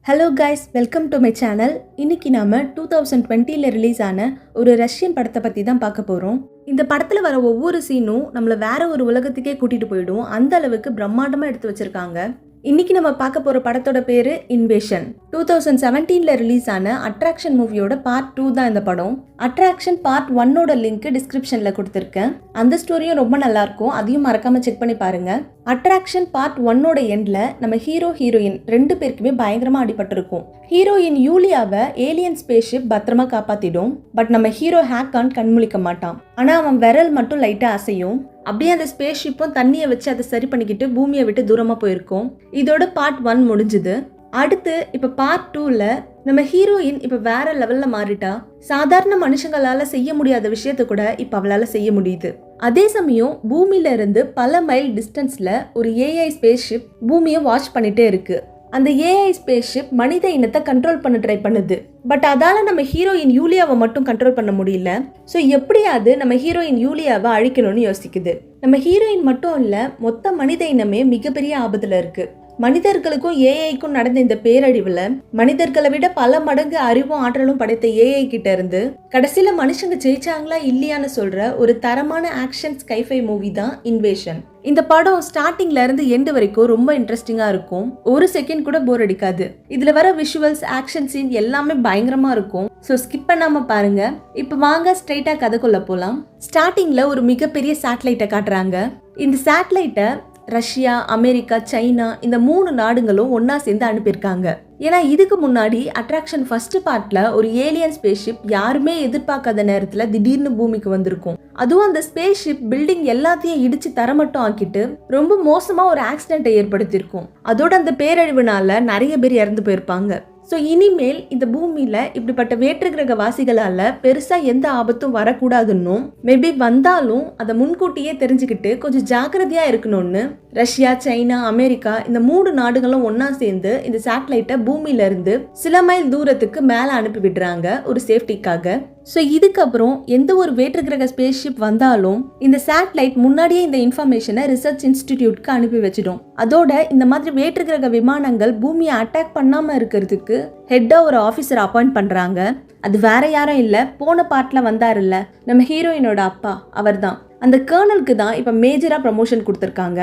Hello guys, welcome to my channel. இன்னைக்கு நாம 2020ல் release ஆன ஒரு ரஷ்யன் படத்தை பற்றி தான் பார்க்க போகிறோம். இந்த படத்தில் வர ஒவ்வொரு சீனும் நம்மளை வேற ஒரு உலகத்துக்கே கூட்டிகிட்டு போயிடும். அந்த அளவுக்கு பிரம்மாண்டமாக எடுத்து வச்சிருக்காங்க. இன்னைக்கு நம்ம பார்க்க போகிற படத்தோட பேர் இன்வேஷன். 2017ல் ரிலீஸ் ஆன அட்ராக்ஷன் மூவியோட பார்ட் 2 தான் இந்த படம். அட்ராக்ஷன் பார்ட் 1ஓட லிங்க் டிஸ்கிரிப்ஷனில் கொடுத்துருக்கேன். அந்த ஸ்டோரியும் ரொம்ப நல்லா இருக்கும், அதையும் மறக்காம செக் பண்ணி பாருங்க. அட்ராக்ஷன் பார்ட் 1ஓட எண்ட்ல நம்ம ஹீரோயின் 2 பேருக்குமே பயங்கரமா அடிபட்டிருக்கும். ஹீரோயின் யூலியாவை ஏலியன் ஸ்பேஸ்ஷிப் பத்திரமா காப்பாத்திடும். பட் நம்ம ஹீரோ ஹேக்கான் கண்முழிக்க மாட்டான். ஆனா அவன் விரல் மட்டும் லைட்டா அசையும். அப்படியே அந்த ஸ்பேஸ் ஷிப்பும் தண்ணியை வச்சு அதை சரி பண்ணிக்கிட்டு பூமியை விட்டு தூரமா போயிருக்கும். இதோட பார்ட் 1 முடிஞ்சுது. அடுத்து இப்ப பார்ட் 2ல நம்ம ஹீரோயின் இப்ப வேற லெவல்ல மாறிட்டா. சாதாரண மனுஷங்களால செய்ய முடியாத விஷயத்த கூட இப்ப அவளால செய்ய முடியுது. அதே சமயம் பூமியில இருந்து பல மைல் டிஸ்டன்ஸ்ல ஒரு ஏஐ ஸ்பேஸ் ஷிப் பூமியை வாட்ச் பண்ணிட்டே இருக்கு. அந்த ஏஐ ஸ்பேஸ் ஷிப் மனித இனத்தை கண்ட்ரோல் பண்ண ட்ரை பண்ணுது. பட் அதால நம்ம ஹீரோயின் யூலியாவை மட்டும் கண்ட்ரோல் பண்ண முடியல. ஸோ எப்படியாவது நம்ம ஹீரோயின் யூலியாவை அழிக்கணும்னு யோசிக்குது. நம்ம ஹீரோயின் மட்டும் இல்ல, மொத்த மனித இனமே மிகப்பெரிய ஆபத்துல இருக்கு. மனிதர்களுக்கும் ஏஐக்கும் நடந்த இந்த பேரழிவுல மனிதர்களை விட பல மடங்கு அறிவும் ஆற்றலும் படைத்த ஏஐ கிட்ட இருந்து கடைசியில மனுஷங்க ஜெயிச்சாங்களா இல்லையான்னு சொல்ற ஒரு தரமான ஆக்ஷன் ஸ்கைஃபை மூவி தான் இன்வேஷன். இந்த படம் ஸ்டார்டிங்ல இருந்து எண்ட் வரைக்கும் ரொம்ப இன்ட்ரெஸ்டிங்கா இருக்கும். ஒரு செகண்ட் கூட போர் அடிக்காது. இதுல வர விஷுவல்ஸ், ஆக்ஷன் சீன் எல்லாமே பயங்கரமா இருக்கும். ஸோ ஸ்கிப் பண்ணாம பாருங்க. இப்ப வாங்க ஸ்ட்ரைட்டா கதைக்குள்ள போலாம். ஸ்டார்டிங்ல ஒரு மிகப்பெரிய சேட்டலைட்டை காட்டுறாங்க. இந்த சேட்டலைட்டை ரஷ்யா, அமெரிக்கா, சைனா இந்த 3 நாடுகளும் ஒன்னா சேர்ந்து அனுப்பியிருக்காங்க. ஏன்னா இதுக்கு முன்னாடி அட்ராக்ஷன் ஃபர்ஸ்ட் பார்ட்ல ஒரு ஏலியன் ஸ்பேஸ் ஷிப் யாருமே எதிர்பார்க்காத நேரத்துல திடீர்னு பூமிக்கு வந்திருக்கும். அதுவும் அந்த ஸ்பேஸ் ஷிப் பில்டிங் எல்லாத்தையும் இடிச்சு தரமட்டம் ஆக்கிட்டு ரொம்ப மோசமா ஒரு ஆக்சிடென்ட்டை ஏற்படுத்தியிருக்கும். அதோட அந்த பேரழிவுனால நிறைய பேர் இறந்து போயிருப்பாங்க. ஸோ இனிமேல் இந்த பூமியில இப்படிப்பட்ட வேற்று கிரக வாசிகளால பெருசா எந்த ஆபத்தும் வரக்கூடாதுன்னும், மேபி வந்தாலும் அதை முன்கூட்டியே தெரிஞ்சுக்கிட்டு கொஞ்சம் ஜாக்கிரதையா இருக்கணும்னு ரஷ்யா, சைனா, அமெரிக்கா இந்த 3 நாடுகளும் ஒன்னா சேர்ந்து இந்த சேட்டலைட்டை பூமியில இருந்து சில மைல் தூரத்துக்கு மேல அனுப்பி விடுறாங்க ஒரு சேஃப்டிக்காக. ஸோ இதுக்கப்புறம் எந்த ஒரு வேற்று கிரக ஸ்பேஸ் ஷிப் வந்தாலும் இந்த சேட்டலைட் முன்னாடியே இந்த இன்ஃபர்மேஷனை ரிசர்ச் இன்ஸ்டிடியூட்க்கு அனுப்பி வச்சிடும். அதோட இந்த மாதிரி வேற்று கிரக விமானங்கள் பூமியை அட்டாக் பண்ணாம இருக்கிறதுக்கு ஹெட்டா ஒரு ஆஃபீஸர் அப்பாயிண்ட் பண்றாங்க. அது வேற யாரும் இல்ல, போன பார்ட்ல வந்தாருல்ல நம்ம ஹீரோயினோட அப்பா, அவர் தான். அந்த கர்னலுக்கு தான் இப்ப மேஜரா ப்ரமோஷன் கொடுத்துருக்காங்க.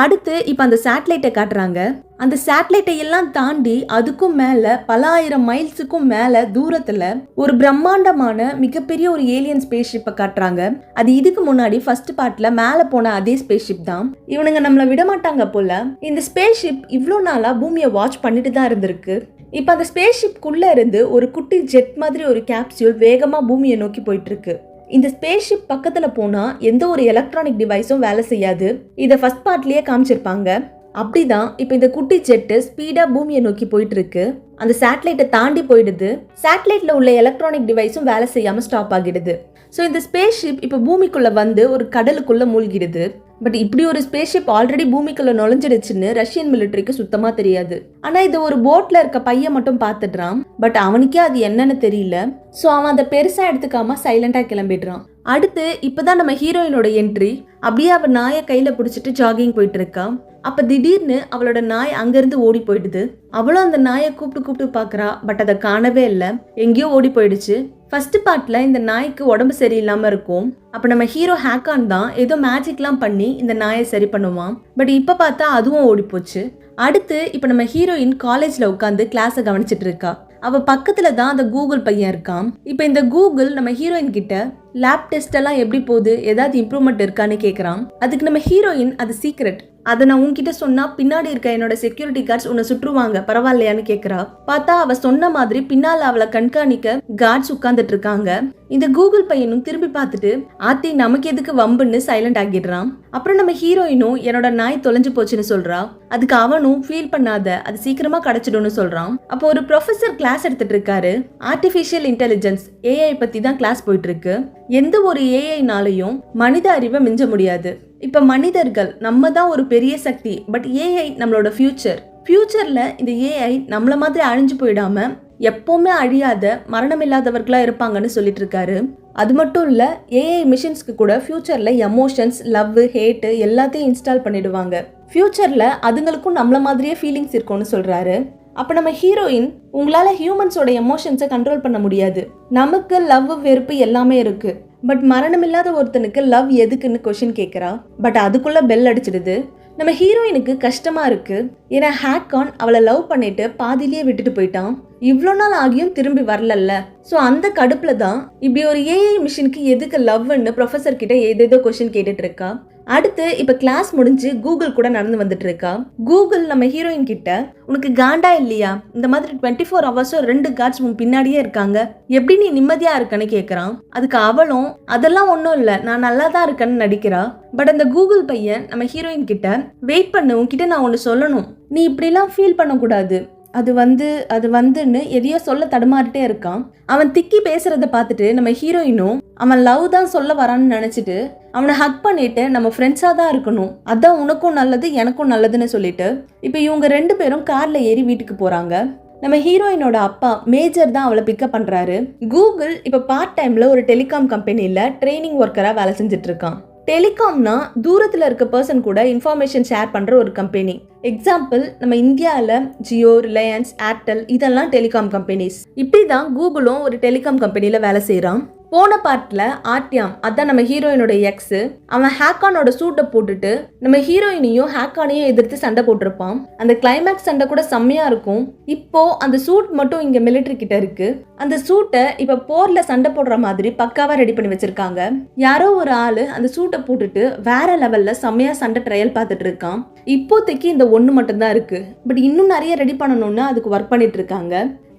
அடுத்து இப்ப அந்த சேட்டலைட்டை காட்டுறாங்க. அந்த சேட்டலைட்டை எல்லாம் தாண்டி அதுக்கும் மேல பல ஆயிரம் மைல்ஸுக்கும் மேல தூரத்துல ஒரு பிரம்மாண்டமான மிகப்பெரிய ஒரு ஏலியன் ஸ்பேஸ் ஷிப்பை காட்டுறாங்க. அது இதுக்கு முன்னாடி ஃபர்ஸ்ட் பார்ட்ல மேல போன அதே ஸ்பேஸ் ஷிப் தான். இவனுங்க நம்மள விட மாட்டாங்க போல. இந்த ஸ்பேஸ் ஷிப் இவ்வளோ நாளா பூமியை வாட்ச் பண்ணிட்டு தான் இருந்திருக்கு. இப்ப அந்த ஸ்பேஸ் ஷிப்குள்ள இருந்து ஒரு குட்டி ஜெட் மாதிரி ஒரு கேப்சியூல் வேகமா பூமியை நோக்கி போயிட்டு இருக்கு. இந்த ஸ்பேஸ் ஷிப் பக்கத்துல போனா எந்த ஒரு எலக்ட்ரானிக் டிவைஸும் வேலை செய்யாது. இதை ஃபர்ஸ்ட் பார்ட்லயே காமிச்சிருப்பாங்க. அப்படிதான் இப்ப இந்த குட்டி ஜெட்டு ஸ்பீடா பூமியை நோக்கி போயிட்டு இருக்கு. அந்த சேட்டலைட்டை தாண்டி போயிடுது. சேட்டலைட்ல உள்ள எலக்ட்ரானிக் டிவைஸும் வேலை செய்யாம ஸ்டாப் ஆகிடுது. ஸோ இந்த ஸ்பேஸ் ஷிப் இப்ப பூமிக்குள்ள வந்து ஒரு கடலுக்குள்ள மூழ்கிடுது. பட் இப்படி ஒரு ஸ்பேஸ் ஷிப் ஆல்ரெடி பூமிக்குள்ள நுழைஞ்சிடுச்சுன்னு ரஷ்யன் மிலிட்டரிக்கு சுத்தமா தெரியாது. ஆனா இது ஒரு போட்ல இருக்க பையன் மட்டும் பாத்துடுறான். பட் அவனுக்கே அது என்னன்னு தெரியல. ஸோ அவன் அதை பெருசா எடுத்துக்காம சைலண்டா கிளம்பிடுறான். அடுத்து இப்பதான் நம்ம ஹீரோயினோட என்ட்ரி. அப்படியே அவ நாயை கையில பிடிச்சிட்டு ஜாகிங் போயிட்டு இருக்கா. அப்ப திடீர்னு அவளோட நாய் அங்கிருந்து ஓடி போயிடுது. அவளும் அந்த நாயை கூப்பிட்டு பாக்குறா. பட் அதை காணவே இல்லை, எங்கேயோ ஓடி போயிடுச்சு. ஃபர்ஸ்ட் பார்ட்ல இந்த நாய்க்கு உடம்பு சரியில்லாம இருக்கும். அப்ப நம்ம ஹீரோ ஹேக்கான் தான் ஏதோ மேஜிக்லாம் பண்ணி இந்த நாயை சரி பண்ணுவான். பட் இப்ப பார்த்தா அதுவும் ஓடி போச்சு. அடுத்து இப்ப நம்ம ஹீரோயின் காலேஜ்ல உட்காந்து கிளாஸை கவனிச்சிட்டு இருக்கா. அவ பக்கத்துல தான் அந்த கூகுள் பையன் இருக்கான். இப்ப இந்த கூகுள் நம்ம ஹீரோயின் கிட்ட லேப் டெஸ்ட் எல்லாம் எப்படி போகுது, ஏதாவது இம்ப்ரூவ்மெண்ட் இருக்கான்னு கேக்குறான். அதுக்கு நம்ம ஹீரோயின் அது சீக்ரெட், அதை நான் உன்கிட்ட சொன்னா பின்னாடி இருக்க என்னோட செக்யூரிட்டி கார்ட்ஸ் உன்னை சுற்றுவாங்க, பரவாயில்லையான்னு கேக்குறா. பார்த்தா அவ சொன்ன மாதிரி பின்னால அவளை கண்காணிக்க கார்ட்ஸ் உட்கார்ந்துட்டு இருக்காங்க. இந்த கூகுள் பையனும் திரும்பி பார்த்துட்டு ஆத்தி நமக்கு எதுக்கு வம்புன்னு சைலண்ட் ஆகிடுறான். அப்புறம் நம்ம ஹீரோயினும் என்னோட நாய் தொலைஞ்சு போச்சுன்னு சொல்றா. அதுக்கு அவனும் ஃபீல் பண்ணாத, அது சீக்கிரமா கிடைச்சிடும்னு சொல்றான். அப்போ ஒரு ப்ரொஃபசர் கிளாஸ் எடுத்துட்டு இருக்காரு. ஆர்டிஃபிஷியல் இன்டெலிஜென்ஸ் ஏஐ பத்தி தான் கிளாஸ் போயிட்டு இருக்கு. எந்த ஒரு ஏஐனாலையும் மனித அறிவை மிஞ்ச முடியாது. இப்ப மனிதர்கள் நம்ம தான் ஒரு பெரிய சக்தி. பட் ஏஐ நம்மளோட ஃபியூச்சர்ல இந்த ஏஐ நம்மள மாதிரி அழிஞ்சு போயிடாம எப்பவுமே அழியாத மரணம் இல்லாதவர்களா இருப்பாங்கன்னு சொல்லிட்டு இருக்காரு. அது மட்டும் இல்ல, ஏஐ மிஷின்ஸ்க்கு கூட ஃபியூச்சர்ல எமோஷன்ஸ், லவ், ஹேட் எல்லாத்தையும் இன்ஸ்டால் பண்ணிடுவாங்க. ஃபியூச்சர்ல அதுங்களுக்கும் நம்மள மாதிரியே ஃபீலிங்ஸ் இருக்கும்னு சொல்றாரு. அப்ப நம்ம ஹீரோயின், உங்களால ஹியூமன்ஸோட எமோஷன்ஸை கண்ட்ரோல் பண்ண முடியாது, நமக்கு லவ் வெறுப்பு எல்லாமே இருக்கு, பட் மரணமில்லாத ஒருத்தனுக்கு லவ் எதுக்குன்னு கொஸ்டின் கேட்குறா. பட் அதுக்குள்ள பெல் அடிச்சிடுது. நம்ம ஹீரோயினுக்கு கஷ்டமா இருக்கு. ஏன்னா ஹேக்கான் அவளை லவ் பண்ணிட்டு பாதிலேயே விட்டுட்டு போயிட்டான். இவ்வளோ நாள் ஆகியும் திரும்பி வரலல்ல. ஸோ அந்த கடுப்புல தான் இப்படி ஒரு ஏஐ மிஷினுக்கு எதுக்கு லவ்னு ப்ரொஃபஸர் கிட்ட ஏதேதோ கொஸ்டின் கேட்டுட்டு இருக்கா. அடுத்து இப்ப கிளாஸ் முடிஞ்சு கூகுள் கூட நடந்து வந்துட்டு இருக்கா. கூகுள் நம்ம ஹீரோயின் கிட்ட, உனக்கு காண்டா இல்லையா, இந்த மாதிரி 24 ஹவர்ஸும் 2 கார்ட்ஸ் உன் பின்னாடியே இருக்காங்க, எப்படி நீ நிம்மதியா இருக்கன்னு கேக்குறான். அதுக்கு அவளும், அதெல்லாம் ஒன்றும் இல்லை, நான் நல்லா தான் இருக்கேன்னு நடிக்கிறா. பட் அந்த கூகுள் பையன் நம்ம ஹீரோயின் கிட்ட, வெயிட் பண்ணு, உன்கிட்ட நான் ஒன்று சொல்லணும், நீ இப்படிலாம் ஃபீல் பண்ணக்கூடாது, அது வந்துன்னு எதையோ சொல்ல தடுமாறிட்டே இருக்கான். அவன் திக்கி பேசுறத பார்த்துட்டு நம்ம ஹீரோயினும் அவன் லவ் தான் சொல்ல வரான்னு நினைச்சிட்டு அவனை ஹக் பண்ணிட்டு, நம்ம ஃப்ரெண்ட்ஸா தான் இருக்கணும், அதான் உனக்கும் நல்லது எனக்கும் நல்லதுன்னு சொல்லிட்டு இப்போ இவங்க 2 பேரும் கார்ல ஏறி வீட்டுக்கு போறாங்க. நம்ம ஹீரோயினோட அப்பா மேஜர் தான் அவளை பிக்கப் பண்றாரு. கூகுள் இப்ப பார்ட் டைம்ல ஒரு டெலிகாம் கம்பெனில ட்ரைனிங் ஒர்க்கரா வேலை செஞ்சுட்டு இருக்கான். டெலிகாம்னா தூரத்தில் இருக்க பர்சன் கூட இன்ஃபர்மேஷன் ஷேர் பண்ணுற ஒரு கம்பெனி. எக்ஸாம்பிள், நம்ம இந்தியாவில் ஜியோ, ரிலையன்ஸ், ஏர்டெல் இதெல்லாம் டெலிகாம் கம்பெனிஸ். இப்படி தான் கூகுளும் ஒரு டெலிகாம் கம்பெனியில் வேலை செய்கிறான். போன பார்ட்ல ஆர்டியாம், அதான் நம்ம ஹீரோயினோட எக்ஸ், அவன் ஹேக்கானோட சூட்டை போட்டுட்டு நம்ம ஹீரோயினையும் ஹேக்கானையும் எதிர்த்து சண்டை போட்டிருப்பான். அந்த கிளைமேக்ஸ் சண்டை கூட செம்மையா இருக்கும். இப்போ அந்த சூட் மட்டும் இங்க மிலிட்டரி கிட்ட இருக்கு. அந்த சூட்டை இப்ப போர்ல சண்டை போடுற மாதிரி பக்காவா ரெடி பண்ணி வச்சிருக்காங்க. யாரோ ஒரு ஆளு அந்த சூட்டை போட்டுட்டு வேற லெவல்ல செம்மையா சண்டை ட்ரையல் பார்த்துட்டு இருக்கான். இப்போதைக்கு இந்த ஒண்ணு மட்டும் தான் இருக்கு. பட் இன்னும் நிறைய ரெடி பண்ணணும்னு அதுக்கு ஒர்க் பண்ணிட்டு இருக்காங்க.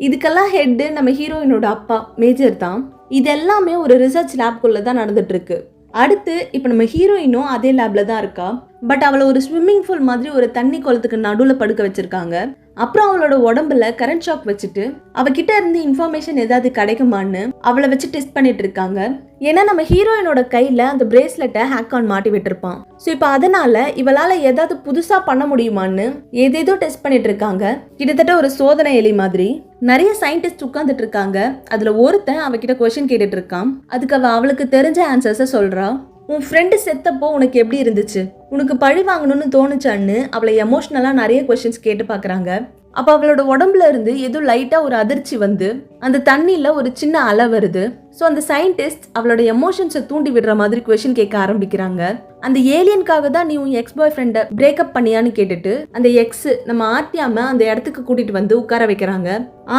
இதுக்கெல்லாம் ஹெட் நம்ம ஹீரோயினோட அப்பா மேஜர் தான். இது எல்லாமே ஒரு ரிசர்ச் லேப்குள்ள தான் நடந்துட்டு இருக்கு. அடுத்து இப்போ நம்ம ஹீரோயினும் அதே லேப்ல தான் இருக்கா. பட் அவளை ஒரு ஸ்விம்மிங் பூல் மாதிரி ஒரு தண்ணி குளத்துக்கு நடுவில் படுக்க வச்சிருக்காங்க. அப்புறம் அவளோட உடம்புல கரண்ட் ஷாக் வச்சுட்டு அவகிட்ட இருந்து இன்ஃபர்மேஷன் ஏதாவது கிடைக்குமான்னு அவளை வச்சு டெஸ்ட் பண்ணிட்டு இருக்காங்க. ஏன்னா நம்ம ஹீரோயினோட கையில அந்த பிரேஸ்லெட்டை ஹேக்கான் மாட்டி விட்டுருப்பான். ஸோ இப்போ அதனால இவளால ஏதாவது புதுசா பண்ண முடியுமான்னு ஏதேதோ டெஸ்ட் பண்ணிட்டு இருக்காங்க. கிட்டத்தட்ட ஒரு சோதனை எலி மாதிரி. நிறைய சயின்டிஸ்ட் உட்கார்ந்துட்டு இருக்காங்க. அதுல ஒருத்தன் அவகிட்ட கொஸ்டின் கேட்டுட்டு இருக்கான். அதுக்கு அவளுக்கு தெரிஞ்ச ஆன்சர்ஸை சொல்றா. உன் ஃப்ரெண்டு செத்தப்போ உனக்கு எப்படி இருந்துச்சு, உனக்கு பழி வாங்கணும்னு தோணுச்சான்னு அவளை எமோஷ்னலா நிறைய கொஸ்டின்ஸ் கேட்டு பாக்குறாங்க. அப்போ அவளோட உடம்புல இருந்து ஏதோ லைட்டா ஒரு அதிர்ச்சி வந்து அந்த தண்ணியில ஒரு சின்ன அலை வருது. ஸோ அந்த சயின்டிஸ்ட் அவளோட எமோஷன்ஸை தூண்டி விடுற மாதிரி கொஸ்டின் கேட்க ஆரம்பிக்கிறாங்க. அந்த ஏலியனுக்காக தான் நீ உன் எக்ஸ் பாய் ஃப்ரெண்டை பிரேக்கப் பண்ணியான்னு கேட்டுட்டு அந்த எக்ஸ் நம்ம ஆர்டியாம அந்த இடத்துக்கு கூட்டிட்டு வந்து உட்கார வைக்கிறாங்க.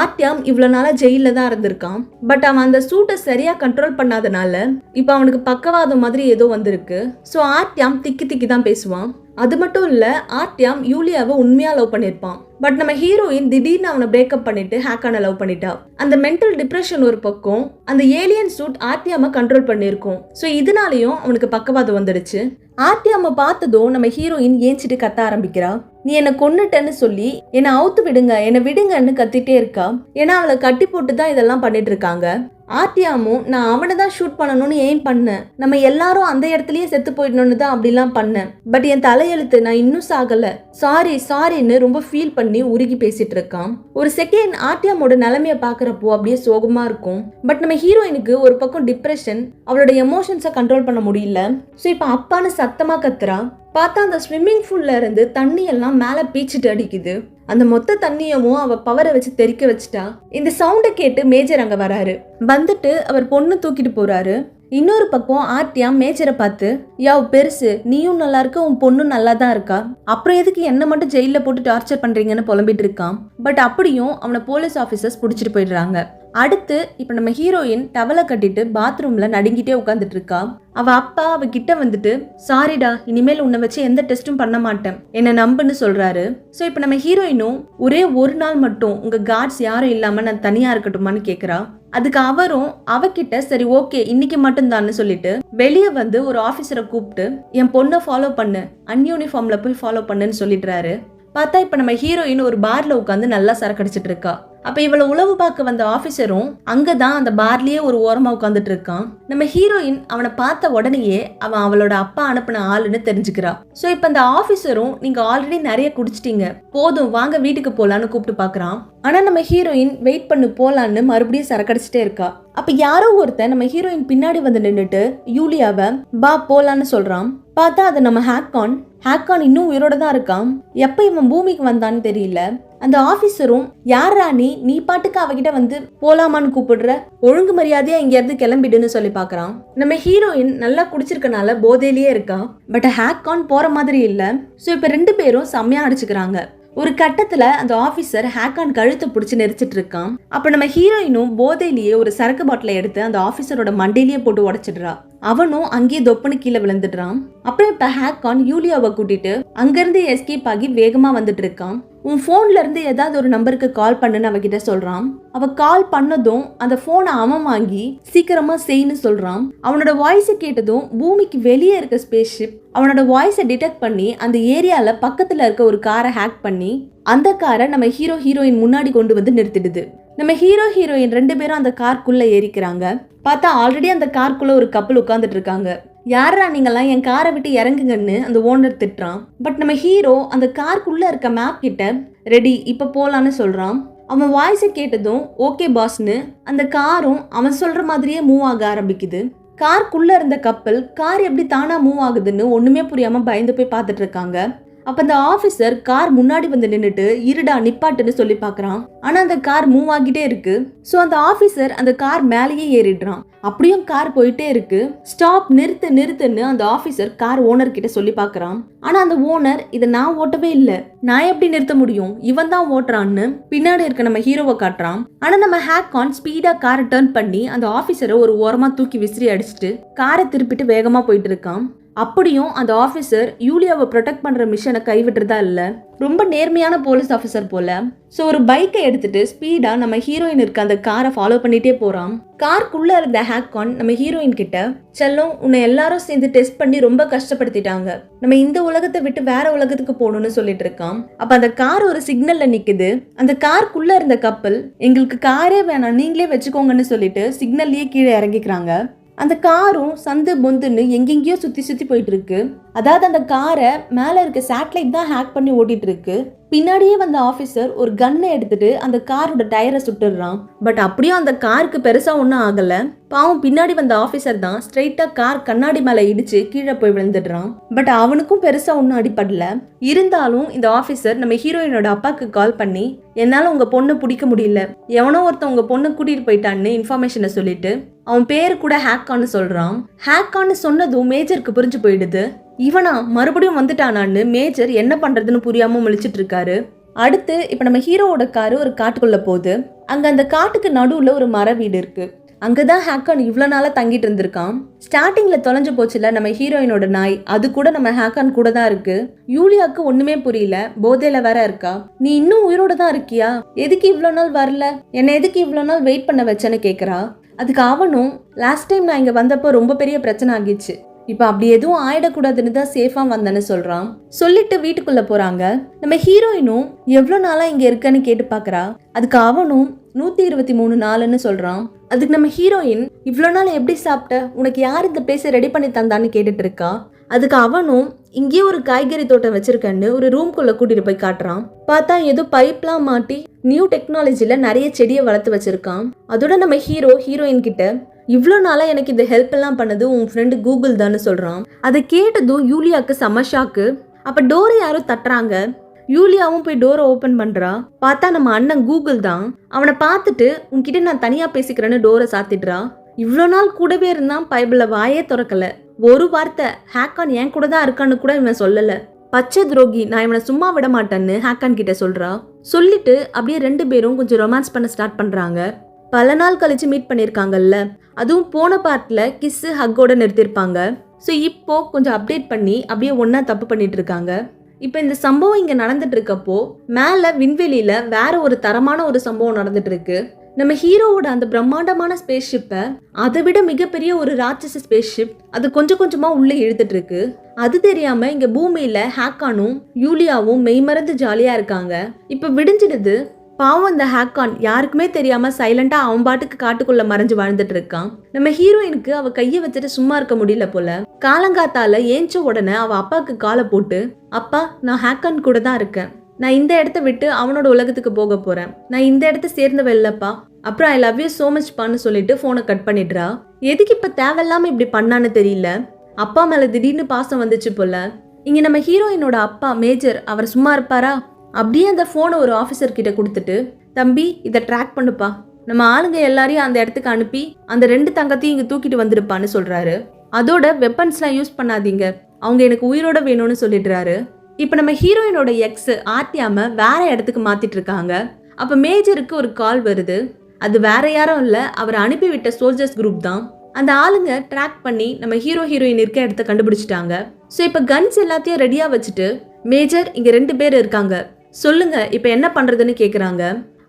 ஆர்டியாம் இவ்வளவு நாளா ஜெயில தான் இருந்திருக்கான். பட் அவன் அந்த சூட்டை சரியா கண்ட்ரோல் பண்ணாதனால இப்ப அவனுக்கு பக்கவாதம் மாதிரி ஏதோ வந்திருக்கு. ஸோ ஆர்டியாம் திக்கி தான் பேசுவான். அது மட்டும் இல்ல, ஆர்டியாம் யூலியாவை உண்மையா லவ் பண்ணிருப்பான். பட் நம்ம ஹீரோயின் திடீர்னு அவனை பிரேக்கப் பண்ணிட்டு ஹேக்கான லவ் பண்ணிட்டா. அந்த மென்டல் டிப்ரெஷன் ஒரு பக்கம், அந்த ஏலியன் சூட் ஆர்டியாம கண்ட்ரோல் பண்ணிருக்கும். ஸோ இதனாலையும் அவனுக்கு பக்கவாதம் வந்துடுச்சு. ஆர்டியாம பார்த்ததும் நம்ம ஹீரோயின் ஏஞ்சிட்டு கத்த ஆரம்பிக்கிறா. நீ என்னை கொன்னுட்டேன்னு சொல்லி என்னை அவுத்து விடுங்க, என்னை விடுங்கன்னு கத்திட்டே இருக்கா. ஏன்னா அவளை கட்டி போட்டு தான் இதெல்லாம் பண்ணிட்டு இருக்காங்க. ஆர்டியாமும் நான் அவனை தான் ஷூட் பண்ணணும்னு எய்ம் பண்ணேன், நம்ம எல்லாரும் அந்த இடத்துலயே செத்து போயிடணும்னு தான் அப்படிலாம் பண்ணேன், பட் என் தலையெழுத்து நான் இன்னும் சாகல, சாரின்னு ரொம்ப ஃபீல் பண்ணி உருகி பேசிட்டு இருக்கான். ஒரு செகண்ட் ஆர்டியாமோட நிலைமைய பாக்குறப்போ அப்படியே சோகமா இருக்கும். பட் நம்ம ஹீரோயினுக்கு ஒரு பக்கம் டிப்ரெஷன், அவளோட எமோஷன்ஸை கண்ட்ரோல் பண்ண முடியல. ஸோ இப்போ அப்பான்னு சத்தமா கத்துறா. பார்த்தா அந்த ஸ்விம்மிங் பூல்ல இருந்து தண்ணி எல்லாம் மேல பீச்சிட்டு அடிக்குது. அந்த மொத்த தண்ணியமும் அவ பவரை வச்சு தெறிக்க வச்சுட்டா. இந்த சவுண்டை கேட்டு மேஜர் அங்க வராரு. வந்துட்டு அவர் பொண்ணு தூக்கிட்டு போறாரு. இன்னொரு பக்கம் ஆர்டியாம் மேஜரை பார்த்து, யாவ் பெருசு, நீயும் நல்லா இருக்க, உன் பொண்ணும் நல்லா தான் இருக்கா, அப்புறம் எதுக்கு என்ன மட்டும் ஜெயில போட்டு டார்ச்சர் பண்றீங்கன்னு புலம்பிட்டு இருக்கான். பட் அப்படியும் அவனை போலீஸ் ஆபீசர்ஸ் புடிச்சிட்டு போயிடுறாங்க. அடுத்து இப்ப நம்ம ஹீரோயின் டவலை கட்டிட்டு பாத்ரூம்ல நடுங்கிட்டே உட்காந்துட்டு இருக்கா. அவ அப்பா அவ கிட்ட வந்துட்டு, சாரிடா, இனிமேல் உன்னை வச்சு எந்த டெஸ்டும் பண்ண மாட்டேன், என்ன நம்புன்னு சொல்றாரு. ஸோ இப்ப நம்ம ஹீரோயினும் ஒரே ஒரு நாள் மட்டும் உங்க கார்ட்ஸ் யாரும் இல்லாம நான் தனியா இருக்கட்டுமான்னு கேக்குறா. அதுக்கு அவரும் அவகிட்ட சரி ஓகே இன்னைக்கு மட்டும் தான்னு சொல்லிட்டு வெளியே வந்து ஒரு ஆபீசரை கூப்பிட்டு என் பொண்ணை ஃபாலோ பண்ணு, அன்யூனிஃபார்ம்ல போய் ஃபாலோ பண்ணுன்னு சொல்லிடுறாரு. பார்த்தா இப்ப நம்ம ஹீரோயின் ஒரு பார்ல உட்காந்து நல்லா சரக்கடிச்சிட்டு இருக்கா. அப்ப இவளை உளவு பார்க்க வந்த ஆபீசரும் அங்கதான் அந்த பார்லயே ஒரு ஓரமா உட்காந்துட்டு இருக்கான். நம்ம ஹீரோயின் அவனை பார்த்த உடனேயே அவன் அவளோட அப்பா அனுப்பின ஆளுன்னு தெரிஞ்சுக்கிறா. சோ இப்ப அந்த ஆபீசரும் நீங்க ஆல்ரெடி நிறைய குடிச்சிட்டீங்க, போதும் வாங்க வீட்டுக்கு போலான்னு கூப்பிட்டு பாக்குறான். ஆனா நம்ம ஹீரோயின் வெயிட் பண்ணு போலான்னு மறுபடியும் சரக்கடிச்சிட்டே இருக்கா. அப்ப யாரோ ஒருத்தன் நம்ம ஹீரோயின் பின்னாடி வந்து நின்னுட்டு யூலியாவை பா போலான்னு சொல்றான். பார்த்தா அது நம்ம ஹேக்கான் இன்னும் உயிரோட தான் இருக்கான். எப்ப இவன் பூமிக்கு வந்தான்னு தெரியல. அந்த ஆபீசரும் யாரா நீ பாட்டுக்கு அவகிட்ட வந்து போலாமான்னு கூப்பிடுற, ஒழுங்கு மரியாதையா இங்க இருந்து கிளம்பிடுன்னு சொல்லி பாக்குறான். நம்ம ஹீரோயின் நல்லா குடிச்சிருக்கனால போதையிலேயே இருக்கா. பட் ஹேக்கான் போற மாதிரி இல்ல. சோ இப்ப 2 பேரும் செம்மையா அடிச்சுக்கிறாங்க. ஒரு கட்டத்துல அந்த ஆபீசர் ஹேக்கான் கழுத்தை பிடிச்சு நெரிச்சிட்டு இருக்கான். அப்ப நம்ம ஹீரோயினும் போதையிலேயே ஒரு சரக்கு பாட்டிலை எடுத்து அந்த ஆபீசரோட மண்டையிலேயே போட்டு உடைச்சிடுறா. அவனும் அங்கேயே தொப்புன்னு கீழே விழுந்துடுறான். அப்புறம் இப்ப ஹேக்கான் யூலியாவை கூட்டிட்டு அங்கிருந்து எஸ்கேப் ஆகி வேகமா வந்துட்டு இருக்கான். உன் போன்ல இருந்து ஏதாவது ஒரு நம்பருக்கு கால் பண்ணுன்னு அவகிட்ட சொல்றான். அவ கால் பண்ணதும் அந்த போனை அவன் வாங்கி சீக்கிரமா செய்யு சொல்றான். அவனோட வாய்ஸை கேட்டதும் பூமிக்கு வெளியே இருக்க ஸ்பேஸ் ஷிப் அவனோட வாய்ஸை டிடெக்ட் பண்ணி அந்த ஏரியால பக்கத்துல இருக்க ஒரு காரை ஹேக் பண்ணி அந்த காரை நம்ம ஹீரோயின் முன்னாடி கொண்டு வந்து நிறுத்திடுது. நம்ம ஹீரோயின் 2 பேரும் அந்த காருக்குள்ள ஏறிக்கிறாங்க. பார்த்தா ஆல்ரெடி அந்த காருக்குள்ள ஒரு கப்பல் உட்கார்ந்துட்டு இருக்காங்க. யாரா நீங்கெல்லாம் என் காரை விட்டு இறங்குங்கன்னு அந்த ஓனர் திட்டுறான். பட் நம்ம ஹீரோ அந்த காருக்குள்ள இருக்க மேப் கிட்ட ரெடி இப்ப போலான்னு சொல்றான். அவன் வாய்ஸை கேட்டதும் ஓகே பாஸ்னு அந்த காரும் அவன் சொல்ற மாதிரியே மூவ் ஆக ஆரம்பிக்குது. காருக்குள்ள இருந்த கப்பல் கார் எப்படி தானா மூவ் ஆகுதுன்னு ஒண்ணுமே புரியாம பயந்து போய் பார்த்துட்டு இருக்காங்க. அப்ப அந்த ஆபீசர் கார் முன்னாடி வந்து நின்னுட்டு இருடா நிப்பாட்டுன்னு சொல்லி பாக்குறான். ஆனா அந்த கார் மூவ் ஆகிட்டே இருக்கு. சோ அந்த ஆபீசர் அந்த கார் மேலேயே ஏறிடுறான். அப்படியும் கார் போயிட்டே இருக்கு. ஸ்டாப் நிறுத்துன்னு அந்த ஆபீசர் கார் ஓனர் கிட்ட சொல்லி பாக்குறான். ஆனா அந்த ஓனர் இதை நான் ஓட்டவே இல்லை, நான் எப்படி நிறுத்த முடியும், இவன் தான் ஓட்டுறான்னு பின்னாடி இருக்க நம்ம ஹீரோவை காட்டுறான். ஆனா நம்ம ஹேக்கான் ஸ்பீடா காரை டர்ன் பண்ணி அந்த ஆபீசரை ஒரு ஓரமா தூக்கி விசிறி அடிச்சுட்டு காரை திருப்பிட்டு வேகமா போயிட்டு இருக்கான். அப்படியும் அந்த ஆபீசர் யூலியாவை ப்ரொடெக்ட் பண்ற மிஷனை கைவிட்டுறதா இல்ல. ரொம்ப நேர்மையான போலீஸ் ஆபீசர் போல. சோ ஒரு பைக்கை எடுத்துட்டு ஸ்பீடா நம்ம ஹீரோயின் இருக்க அந்த காரை ஃபாலோ பண்ணிட்டே போறான். காருக்குள்ள இருந்த ஹேக்கான் நம்ம ஹீரோயின் கிட்ட செல்லும் உன்னை எல்லாரும் சேர்ந்து டெஸ்ட் பண்ணி ரொம்ப கஷ்டப்படுத்திட்டாங்க, நம்ம இந்த உலகத்தை விட்டு வேற உலகத்துக்கு போகணும்னு சொல்லிட்டு இருக்கான். அப்ப அந்த கார் ஒரு சிக்னல்ல நிக்குது. அந்த காருக்குள்ள இருந்த கப்பல் எங்களுக்கு காரே வேணாம் நீங்களே வச்சுக்கோங்கன்னு சொல்லிட்டு சிக்னல்லயே கீழே இறங்கிக்கிறாங்க. அந்த காரும் சந்து பொந்துன்னு எங்கெங்கயோ சுத்தி போயிட்டு இருக்கு. அதாவது அந்த காரை மேல இருக்க சேட்டலைட் தான் ஹேக் பண்ணி ஓட்டிட்டு இருக்கு. பின்னாடியே வந்த ஆபீசர் ஒரு கன்னை எடுத்துட்டு அந்த காரோட டயரை சுட்டுறான். பட் அப்படியும் அந்த காருக்கு பெருசா ஒன்னும் ஆகல. பாவம் பின்னாடி வந்த ஆபீசர் தான் ஸ்ட்ரைட்டா கார் கண்ணாடி மேல இடிச்சு கீழே போய் விழுந்துடுறான். பட் அவனுக்கும் பெருசா ஒன்னும் அடிபடல. இருந்தாலும் இந்த ஆபீசர் நம்ம ஹீரோயினோட அப்பாக்கு கால் பண்ணி என்னால உங்க பொண்ணு பிடிக்க முடியல, எவனோ ஒருத்தன் உங்க பொண்ணு கூட்டிட்டு போயிட்டான்னு இன்ஃபர்மேஷனை சொல்லிட்டு அவன் பேரு கூட ஹேக்கான்னு சொல்றான். ஹேக்கான்னு சொன்னதும் மேஜருக்கு புரிஞ்சு போயிடுது. இவனா மறுபடியும் வந்துட்டானான்னு மேஜர் என்ன பண்றதுன்னு புரியாம முழிச்சிட்டு இருக்காரு. அடுத்து இப்ப நம்ம ஹீரோவோட காரு ஒரு காட்டுக்குள்ள போகுது. அங்க அந்த காட்டுக்கு நடுவுல ஒரு மர வீடு இருக்கு. அங்கதான் ஹேக்கான் இவ்வளவு நாளா தங்கிட்டு இருந்திருக்கான். ஸ்டார்டிங்ல தொலைஞ்சு போச்சுல நம்ம ஹீரோயினோட நாய், அது கூட நம்ம ஹேக்கான் கூட தான் இருக்கு. யூலியாக்கு ஒண்ணுமே புரியல, போதையில வேற இருக்கா. நீ இன்னும் உயிரோட தான் இருக்கியா, எதுக்கு இவ்வளவு நாள் வரல, என்ன எதுக்கு இவ்வளவு நாள் வெயிட் பண்ண வச்சேன்னு கேக்குறா. அதுக்கு அவனும் லாஸ்ட் டைம் நான் இங்க வந்தப்போ ரொம்ப பெரிய பிரச்சனை ஆகிடுச்சு, இப்ப அப்படி எதுவும் ஆயிடக்கூடாதுன்னு தான் சேஃபா வந்தேன்னு சொல்றான். சொல்லிட்டு வீட்டுக்குள்ள போறாங்க. நம்ம ஹீரோயினும் எவ்வளவு நாளா இங்க இருக்கன்னு கேட்டு பாக்குறா. அதுக்கு அவனும் 123 நாளுன்னு சொல்றான். அதுக்கு நம்ம ஹீரோயின் இவ்வளவு நாள் எப்படி சாப்பிட்ட, உனக்கு யார் இந்த பிளேஸை ரெடி பண்ணி தந்தான்னு கேட்டுட்டு இருக்கா. அதுக்கு அவனும் இங்கேயே ஒரு காய்கறி தோட்டம் வச்சிருக்கேன்னு ஒரு ரூம்குள்ள கூட்டிட்டு போய் காட்டுறான். பார்த்தா ஏதோ பைப்லாம் மாட்டி நியூ டெக்னாலஜில நிறைய செடியை வளர்த்து வச்சிருக்கான். அதோட நம்ம ஹீரோயின் கிட்ட இவ்வளோ நாளா எனக்கு இந்த ஹெல்ப் எல்லாம் பண்ணது உன் ஃப்ரெண்டு கூகுள் தான்னு சொல்றான். அதை கேட்டதும் யூலியாக்கு செம ஷாக்கு. அப்ப டோரை யாரும் தட்டுறாங்க. யூலியாவும் போய் டோரை ஓபன் பண்றா. பார்த்தா நம்ம அண்ணன் கூகுள் தான். அவனை பார்த்துட்டு உன்கிட்ட நான் தனியா பேசிக்கிறேன்னு டோரை சாத்திடுறா. இவ்வளோ நாள் கூடவே இருந்தான், பைபிள வாயே திறக்கல, ஒரு வார்த்தை ஹேக்கான் என் கூட தான் இருக்கான்னு கூட இவன் சொல்லல. பச்சை துரோகி, நான் இவனை சும்மா விட மாட்டேன்னு ஹேக்கான் கிட்ட சொல்றா. சொல்லிட்டு அப்படியே 2 பேரும் கொஞ்சம் ரொமான்ஸ் பண்ண ஸ்டார்ட் பண்றாங்க. பல நாள் கழிச்சு மீட் பண்ணிருக்காங்கல்ல, அதுவும் போன பார்ட்ல கிஸ் ஹக்கோட நிறுத்திருப்பாங்க. ஸோ இப்போ கொஞ்சம் அப்டேட் பண்ணி அப்படியே ஒன்னா தப்பு பண்ணிட்டு இருக்காங்க. இப்போ இந்த சம்பவம் இங்க நடந்துட்டு இருக்கப்போ மேல விண்வெளியில வேற ஒரு தரமான ஒரு சம்பவம் நடந்துட்டு இருக்கு. நம்ம ஹீரோவோட அந்த பிரம்மாண்டமான ஸ்பேஸ் ஷிப்பை அதை விட மிகப்பெரிய ஒரு ராட்சச ஸ்பேஸ் ஷிப் அது கொஞ்சம் கொஞ்சமா உள்ள இழுத்துட்டு இருக்கு. அது தெரியாம இங்க பூமியில ஹேக்கானும் யூலியாவும் மெய்மறந்து ஜாலியா இருக்காங்க. இப்ப விடிஞ்சிடுது. பாவம் இந்த ஹேக்கான் யாருக்குமே தெரியாம சைலண்டா அவன் பாட்டுக்கு காட்டுக்குள்ள மறைஞ்சு வாழ்ந்துட்டு இருக்கான். நம்ம ஹீரோயினுக்கு அவ கைய வச்சுட்டு சும்மா இருக்க முடியல போல. காலங்காத்தால ஏஞ்ச உடனே அவ அப்பாவுக்கு காலை போட்டு, அப்பா நான் ஹேக்கான் கூட தான் இருக்கேன், நான் இந்த இடத்த விட்டு அவனோட உலகத்துக்கு போக போறேன், நான் இந்த இடத்த சேர்ந்தவ இல்லப்பா, அப்புறம் I love you so much பான்னு சொல்லிட்டு போனை கட் பண்ணிடுறா. எதுக்கு இப்ப தேவையில்லாம இப்படி பண்ணான்னு தெரியல. அப்பா மேல திடீர்னு பாசம் வந்துச்சு போல. இங்க நம்ம ஹீரோயினோட அப்பா மேஜர் அவர் சும்மா இருப்பாரா? அப்படியே அந்த போனை ஒரு ஆபீசர் கிட்ட கொடுத்துட்டு, தம்பி இதை ட்ராக் பண்ணுப்பா, நம்ம ஆளுங்க எல்லாரையும் அந்த இடத்துக்கு அனுப்பி அந்த 2 தங்கத்தையும் இங்க தூக்கிட்டு வந்துருப்பான்னு சொல்றாரு. அதோட வெப்பன்ஸ்லாம் யூஸ் பண்ணாதீங்க, அவங்க எனக்கு உயிரோட வேணும்னு சொல்லிடுறாரு. இப்ப நம்ம ஹீரோயினோட எக்ஸ் ஆர்த்தியாம வேற இடத்துக்கு மாத்திட்டு இருக்காங்க. அப்ப மேஜருக்கு ஒரு கால் வருது. அது வேற யாரும் இல்ல, அவர் அனுப்பிவிட்ட சோல்ஜர்ஸ் குரூப் தான். அந்த ஆளுங்க ட்ராக் பண்ணி நம்ம ஹீரோயின் இருக்க இடத்த கண்டுபிடிச்சிட்டாங்க. ஸோ இப்போ கன்ஸ் எல்லாத்தையும் ரெடியா வச்சுட்டு, மேஜர் இங்க 2 பேர் இருக்காங்க, சொல்லுங்க இப்போ என்ன பண்றதுன்னு கேக்குறாங்க.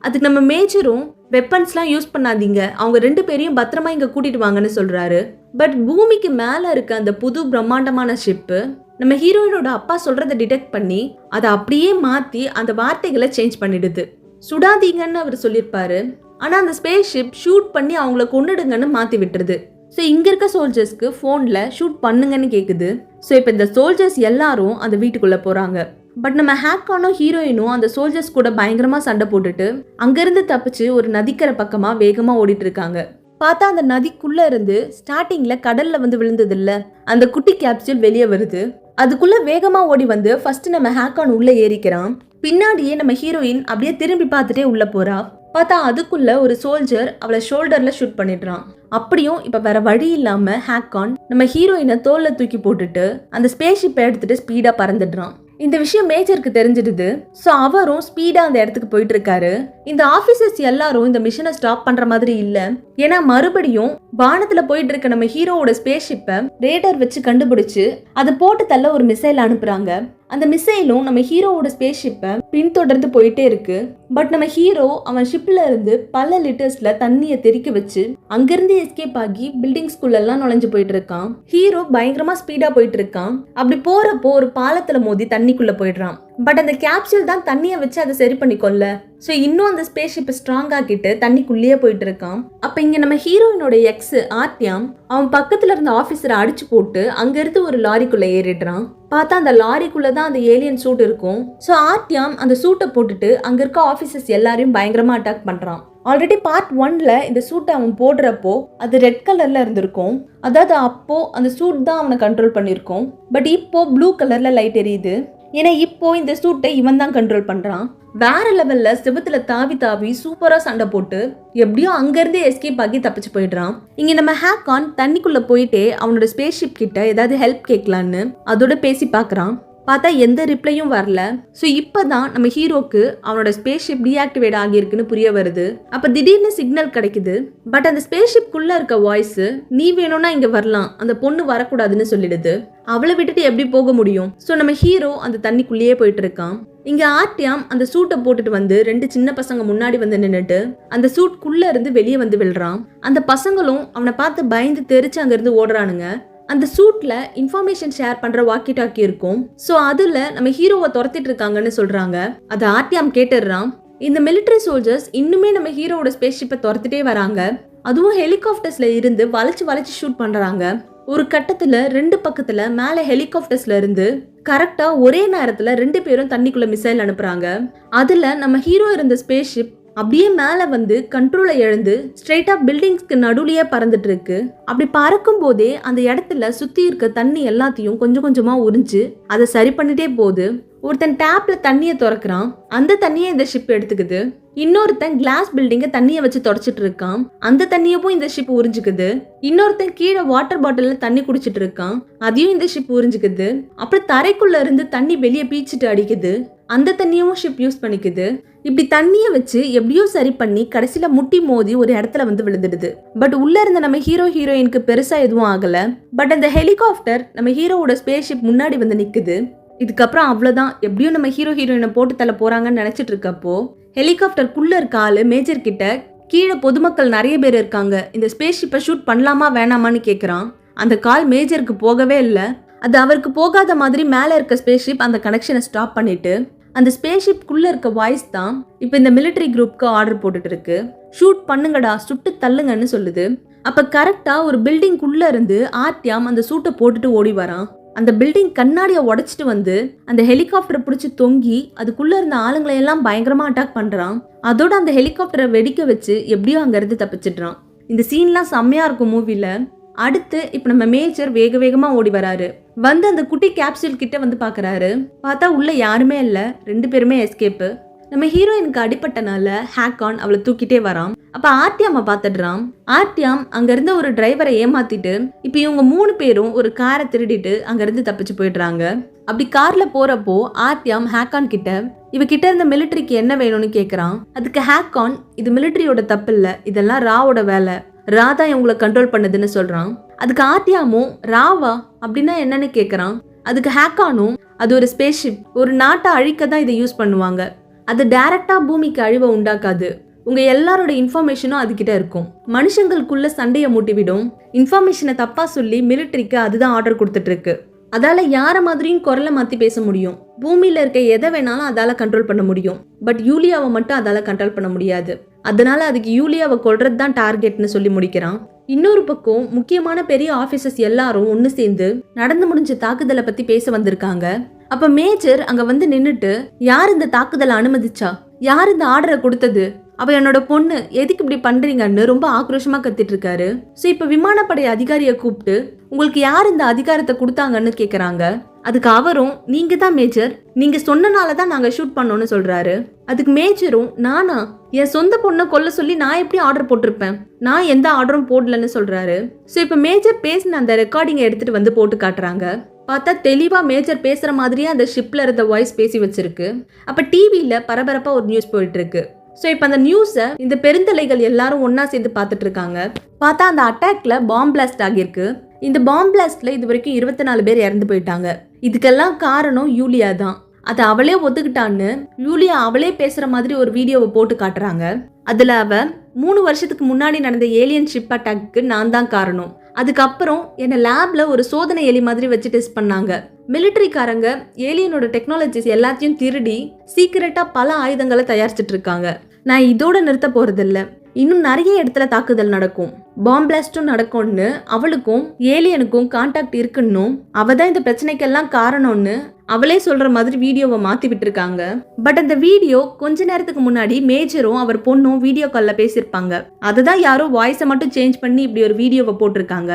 அதுக்கு நம்ம மேஜரும் வெப்பன்ஸ்லாம் யூஸ் பண்ணாதீங்க, அவங்க 2 பேரையும் பத்திரமா இங்க கூட்டிட்டு வாங்கன்னு சொல்றாரு. பட் பூமிக்கு மேல இருக்க அந்த புது பிரம்மாண்டமான ஷிப்பு நம்ம ஹீரோயினோட அப்பா சொல்றதை டிடெக்ட் பண்ணி அதை அப்படியே மாத்தி அந்த வார்த்தைகளை சேஞ்ச் பண்ணிடுது. சுடாதீங்கன்னு அவர் சொல்லியிருப்பாரு, ஆனா அந்த ஸ்பேஸ் ஷிப் ஷூட் பண்ணி அவங்கள கொன்னுடுங்கன்னு மாத்தி விட்டுருது. ஸோ இங்க இருக்க சோல்ஜர்ஸ்க்கு போன்ல ஷூட் பண்ணுங்கன்னு கேக்குது. ஸோ இப்போ இந்த சோல்ஜர்ஸ் எல்லாரும் அந்த வீட்டுக்குள்ள போறாங்க. பட் நம்ம ஹேக்கானும் ஹீரோயினும் அந்த சோல்ஜர்ஸ் கூட பயங்கரமா சண்டை போட்டுட்டு அங்கிருந்து தப்பிச்சு ஒரு நதிக்கரை பக்கமா வேகமா ஓடிட்டு இருக்காங்க. பார்த்தா அந்த நதிக்குள்ள இருந்து ஸ்டார்டிங்ல கடல்ல வந்து விழுந்தது இல்ல, அந்த குட்டி கேப்சூல் வெளியே வருது. அதுக்குள்ள வேகமா ஓடி வந்து ஃபர்ஸ்ட் நம்ம ஹேக்கான் உள்ள ஏறிக்கிறான். பின்னாடியே நம்ம ஹீரோயின் அப்படியே திரும்பி பார்த்துட்டே உள்ள போறா. பார்த்தா அதுக்குள்ள ஒரு சோல்ஜர் அவளை ஷோல்டர்ல ஷூட் பண்ணிடுறான். அப்படியும் இப்ப வேற வழி இல்லாம ஹேக்கான் நம்ம ஹீரோயினை தோல்ல தூக்கி போட்டுட்டு அந்த ஸ்பேஸ் ஷிப்பை எடுத்துட்டு ஸ்பீடா பறந்துடுறான். இந்த விஷயம் மேஜருக்கு தெரிஞ்சிடுது. ஸோ அவரும் ஸ்பீடா அந்த இடத்துக்கு போயிட்டு இருக்காரு. இந்த ஆபீசர்ஸ் எல்லாரும் இந்த மிஷனை ஸ்டாப் பண்ற மாதிரி இல்ல, ஏன்னா மறுபடியும் வானத்துல போயிட்டு இருக்க நம்ம ஹீரோவோட ஸ்பேஸ் ஷிப்பை ரேடார் வச்சு கண்டுபிடிச்சு அதை போட்டு தள்ள ஒரு மிசைல் அனுப்புறாங்க. அந்த மிசைலும் நம்ம ஹீரோவோட ஸ்பேஸ் ஷிப்பை பின்தொடர்ந்து போயிட்டே இருக்கு. பட் நம்ம ஹீரோ அவன் ஷிப்ல இருந்து பல லிட்டர்ஸ்ல தண்ணியை தெறிக்க வச்சு அங்கிருந்து எஸ்கேப் ஆகி பில்டிங்ஸ்குள்ள எல்லாம் நுழைஞ்சு போயிட்டு இருக்கான். ஹீரோ பயங்கரமா ஸ்பீடா போயிட்டு இருக்கான். அப்படி போறப்போ ஒரு பாலத்துல மோதி தண்ணிக்குள்ள போயிடுறான். பட் அந்த கேப்சூல் தான் தண்ணியை வச்சு அதை சரி பண்ணிக்கொள்ள. ஸோ இன்னும் அந்த ஸ்பேஸ் ஷிப்பை ஸ்ட்ராங் ஆக்கிட்டு தண்ணிக்குள்ளேயே போயிட்டு இருக்கான். அப்ப இங்க நம்ம ஹீரோயினோட எக்ஸ் ஆர்த்தியாம் அவன் பக்கத்துல இருந்த ஆபீசரை அடிச்சு போட்டு அங்கிருந்து ஒரு லாரிக்குள்ள ஏறிடுறான். பார்த்தா அந்த லாரிக்குள்ளதான் அந்த ஏலியன் சூட் இருக்கும். ஸோ ஆர்த்தியாம் அந்த சூட்டை போட்டுட்டு அங்க இருக்க ஆபீசர்ஸ் எல்லாரையும் பயங்கரமா அட்டாக் பண்றான். ஆல்ரெடி பார்ட் 1ல இந்த சூட்டை அவன் போடுறப்போ அது ரெட் கலர்ல இருந்திருக்கும், அதாவது அப்போ அந்த சூட் தான் அவனை கண்ட்ரோல் பண்ணிருக்கும். பட் இப்போ ப்ளூ கலர்ல லைட் எரியுது, ஏன்னா இப்போ இந்த சூட்டை இவன் தான் கண்ட்ரோல் பண்றான். வேற லெவல்ல சிவத்துல தாவி தாவி சூப்பரா சண்டை போட்டு எப்படியோ அங்கிருந்து எஸ்கேப் ஆகி தப்பிச்சு போயிடுறான். இங்க நம்ம ஹேக்கான் தண்ணிக்குள்ள போயிட்டே அவனோட ஸ்பேஸ் ஷிப் கிட்ட ஏதாவது ஹெல்ப் கேட்கலான்னு அதோட பேசி பாக்குறான். பார்த்தா எந்த ரிப்ளையும் வரல. ஸோ இப்பதான் நம்ம ஹீரோக்கு அவனோட ஸ்பேஸ் ஷிப் டீஆக்டிவேட் ஆகியிருக்குன்னு புரிய வருது. அப்ப திடீர்னு சிக்னல் கிடைக்குது. பட் அந்த ஸ்பேஸ் ஷிப்குள்ள இருக்க வாய்ஸ் நீ வேணும்னா இங்க வரலாம், அந்த பொண்ணு வரக்கூடாதுன்னு சொல்லிடுது. அவளை விட்டுட்டு எப்படி போக முடியும்? ஸோ நம்ம ஹீரோ அந்த தண்ணிக்குள்ளேயே போயிட்டு இருக்கான். இங்க ஆர்த்தியாம் அந்த சூட்டை போட்டுட்டு வந்து 2 சின்ன பசங்க முன்னாடி வந்து நின்னுட்டு அந்த சூட்குள்ள இருந்து வெளியே வந்து விழுறான். அந்த பசங்களும் அவனை பார்த்து பயந்து தெரிச்சு அங்க இருந்து ஓடுறானுங்க. அந்த சூட்ல இன்ஃபர்மேஷன் ஷேர் பண்ற வாக்கி டாக்கி இருக்கும். சோ அதுல நம்ம ஹீரோவை துரத்திட்டு இருக்காங்கன்னு சொல்றாங்க. அது ஆர்த்தியாம் கேட்டுறான். இந்த மிலிட்டரி சோல்ஜர்ஸ் இன்னுமே நம்ம ஹீரோவோட ஸ்பேஸ் ஷிப்பை துரத்திட்டே வராங்க. அதுவும் ஹெலிகாப்டர்ஸ்ல இருந்து வளைச்சு வளைச்சு ஷூட் பண்றாங்க. ஒரு கட்டத்துல 2 பக்கத்துல மேல ஹெலிகாப்டர்ஸ்ல இருந்து கரெக்டா ஒரே நேரத்துல 2 பேரும் தண்ணிக்குள்ள மிசைல் அனுப்புறாங்க. அதுல நம்ம ஹீரோ இருந்த ஸ்பேஸ் ஷிப் அப்படியே மேல வந்து கண்ட்ரோலை இழந்து ஸ்ட்ரெயிட்டா பில்டிங்ஸ்க்கு நடுவுலயே பறந்துட்டு இருக்கு. அப்படி பறக்கும் போதே அந்த இடத்துல சுத்தி இருக்க தண்ணி எல்லாத்தையும் கொஞ்சம் கொஞ்சமா உறிஞ்சு அதை சரி பண்ணிட்டே போகுது. ஒருத்தன் டேப்ல தண்ணியை திறக்கிறான், அந்த தண்ணியை இந்த ஷிப் எடுத்துக்குது. இன்னொருத்தன் கிளாஸ் பில்டிங்க தண்ணியை வச்சு தொடச்சிட்டு இருக்கான், அந்த தண்ணியவும் இந்த ஷிப் உறிஞ்சுக்குது. இன்னொருத்தன் கீழே வாட்டர் பாட்டில்ல தண்ணி குடிச்சிட்டு இருக்கான், அதையும் இந்த ஷிப் உறிஞ்சுக்குது. அப்புறம் தரைக்குள்ள இருந்து தண்ணி வெளியே பீச்சிட்டு அடிக்குது, அந்த தண்ணியும் ஷிப் யூஸ் பண்ணிக்குது. இப்படி தண்ணியை வச்சு எப்படியோ சரி பண்ணி கடைசியில முட்டி மோதி ஒரு இடத்துல வந்து விழுந்துடுது. பட் உள்ள இருந்த நம்ம ஹீரோயினுக்கு பெருசா எதுவும் ஆகல. பட் அந்த ஹெலிகாப்டர் நம்ம ஹீரோவோட ஸ்பேஸ் ஷிப் முன்னாடி வந்து நிக்குது. இதுக்கப்புறம் அவ்வளவுதான், எப்படியும் நம்ம ஹீரோயினை போட்டு தள்ள போறாங்கன்னு நினைச்சிட்டு இருக்கப்போ ஹெலிகாப்டருக்குள்ள இருக்க ஆளு மேஜர் கிட்ட கீழே பொதுமக்கள் நிறைய பேர் இருக்காங்க, இந்த ஸ்பேஸ் ஷிப்பை ஷூட் பண்ணலாமா வேணாமான்னு கேட்குறான். அந்த கால் மேஜருக்கு போகவே இல்லை. அது அவருக்கு போகாத மாதிரி மேலே இருக்க ஸ்பேஸ் ஷிப் அந்த கனெக்ஷனை ஸ்டாப் பண்ணிட்டு அந்த ஸ்பேஸ் ஷிப்குள்ள இருக்க வாய்ஸ் தான் இப்போ இந்த மிலிட்டரி குரூப்க்கு ஆர்டர் போட்டுட்டு இருக்கு. ஷூட் பண்ணுங்கடா, சுட்டு தள்ளுங்கன்னு சொல்லுது. அப்ப கரெக்டா ஒரு பில்டிங்குள்ள இருந்து ஆர்த்தியாம் அந்த சூட்டை போட்டுட்டு ஓடி வரான். அந்த பில்டிங் கண்ணாடியை உடைச்சிட்டு வந்து அந்த ஹெலிகாப்டரை பிடிச்சி தொங்கி அதுக்குள்ள இருந்த ஆளுங்களை எல்லாம் பயங்கரமா அட்டாக் பண்றான். அதோட அந்த ஹெலிகாப்டரை வெடிக்க வச்சு எப்படியோ அங்க இருந்து தப்பிச்சிடுறான். இந்த சீன்லாம் செம்மையா இருக்கும் மூவில. அடுத்து இப்ப நம்ம மேஜர் வேக வேகமா ஓடி வராரு. வந்து அந்த குட்டி கேப்சூல் கிட்ட வந்து பாக்குறாரு. பார்த்தா உள்ள யாருமே இல்ல, 2 பேருமே எஸ்கேப். நம்ம ஹீரோயினுக்கு அடிப்பட்டனால ஹேக்கான் அவளை தூக்கிட்டே வரான். அப்ப ஆர்டியாம பாத்துடுறான். ஆர்டியாம் அங்க இருந்த ஒரு டிரைவரை ஏமாத்திட்டு இப்ப இவங்க 3 பேரும் ஒரு காரை திருடிட்டு அங்க இருந்து தப்பிச்சு போயிடுறாங்க. அப்படி கார்ல போறப்போ ஆர்டியாம் ஹேக்கான் கிட்ட இவகிட்ட இருந்த மிலிட்டரிக்கு என்ன வேணும்னு கேக்குறான். அதுக்கு ஹேக்கான் இது மிலிட்டரியோட தப்பு இல்ல, இதெல்லாம் ராவோட வேலை, ரா தான் இவங்களை கண்ட்ரோல் பண்ணுதுன்னு சொல்றான். அதுக்கு ஆர்டியாமும் ராவா அப்படின்னா என்னன்னு கேக்குறான். அதுக்கு ஹேக்கானும் அது ஒரு ஸ்பேஸ்ஷிப், ஒரு நாட்டை அழிக்க தான் இதை யூஸ் பண்ணுவாங்க, அது டைரக்டா பூமிக்கு அழிவை உண்டாக்காது, உங்க எல்லாரோட இன்ஃபர்மேஷனும் அதுகிட்ட இருக்கும், மனுஷங்களுக்குள்ள சண்டையை மூட்டிவிடும், இன்ஃபர்மேஷனை தப்பா சொல்லி மிலிட்டரிக்கு அதுதான் ஆர்டர் கொடுத்துட்டு இருக்கு, அதால யார மாதிரியும் குரலை மாத்தி பேச முடியும், பூமியில இருக்க எதை வேணாலும் அதால கண்ட்ரோல் பண்ண முடியும், பட் யூலியாவை மட்டும் அதால கண்ட்ரோல் பண்ண முடியாது, அதனால அதுக்கு யூலியாவை கொல்றது தான் டார்கெட்னு சொல்லி முடிக்கிறான். இன்னொரு பக்கம் முக்கியமான பெரிய ஆபீசர்ஸ் எல்லாரும் ஒன்னு சேர்ந்து நடந்து முடிஞ்ச தாக்குதலை பத்தி பேச வந்திருக்காங்க. அப்ப மேஜர் அங்க வந்து நின்னுட்டு யார் இந்த தாக்குதலை அனுமதிச்சா, யார் இந்த ஆர்டரை கொடுத்தது, அவ என்னோட பொண்ணு, எதுக்கு இப்படி பண்றீங்கன்னு ரொம்ப ஆக்ரோஷமா கத்திட்டு இருக்காரு. சோ இப்ப விமானப்படை அதிகாரியை கூப்பிட்டு உங்களுக்கு யார் இந்த அதிகாரத்தை கொடுத்தாங்கன்னு கேக்குறாங்க. அதுக்கு அவரும் நீங்க தான் மேஜர், நீங்க சொன்னனாலதான் நாங்க ஷூட் பண்ணோம்னு சொல்றாரு. அதுக்கு மேஜரும் நானா, என் சொந்த பொண்ணை கொல்ல சொல்லி நான் எப்படி ஆர்டர் போட்டிருப்பேன், நான் எந்த ஆர்டரும் போடலன்னு சொல்றாரு. சோ இப்ப மேஜர் பேசின அந்த ரெக்கார்டிங்கை எடுத்துட்டு வந்து போட்டு காட்டுறாங்க. பார்த்தா தெளிவா மேஜர் பேசுற மாதிரியே அந்த ஷிப்ல இருந்த வாய்ஸ் பேசி வச்சிருக்கு. அப்ப டிவியில பரபரப்பா ஒரு நியூஸ் போயிட்டு இருக்கு. ஸோ இப்போ அந்த நியூஸை இந்த பெருந்தலைகள் எல்லாரும் ஒன்னா சேர்ந்து பார்த்துட்டு இருக்காங்க. பார்த்தா அந்த அட்டாக்ல பாம் பிளாஸ்ட் ஆகியிருக்கு. இந்த பாம் பிளாஸ்ட்ல இது வரைக்கும் 24 பேர் இறந்து போயிட்டாங்க. இதுக்கெல்லாம் காரணம் யூலியா தான். அதை அவளே ஒத்துக்கிட்டான்னு யூலியா அவளே பேசுற மாதிரி ஒரு வீடியோவை போட்டு காட்டுறாங்க. அதுல அவ 3 வருஷத்துக்கு முன்னாடி நடந்த ஏலியன் ஷிப் அட்டாக்கு நான் தான் காரணம், அதுக்கப்புறம் என்ன லேப்ல ஒரு சோதனை எலி மாதிரி வச்சு டெஸ்ட் பண்ணாங்க, மிலிட்டரிக்காரங்க ஏலியனோட டெக்னாலஜிஸ் எல்லாத்தையும் திருடி சீக்கிரட்டா பல ஆயுதங்களை தயாரிச்சிட்டு இருக்காங்க, நான் இதோட நிறுத்த போறதில்ல, இன்னும் நிறைய இடத்துல தாக்குதல் நடக்கும், பாம் பிளாஸ்டும் நடக்கும்னு அவளுக்கும் ஏலியனுக்கும் கான்டாக்ட் இருக்குன்னு அவ தான் இந்த பிரச்சனைக்கெல்லாம் காரணம்னு அவளே சொல்ற மாதிரி வீடியோவை மாத்தி விட்டுருக்காங்க. பட் அந்த வீடியோ கொஞ்ச நேரத்துக்கு முன்னாடி மேஜரும் அவர் பொண்ணும் வீடியோ கால்ல பேசியிருப்பாங்க. அதுதான் யாரோ வாய்ஸை மட்டும் சேஞ்ச் பண்ணி இப்படி ஒரு வீடியோவை போட்டிருக்காங்க.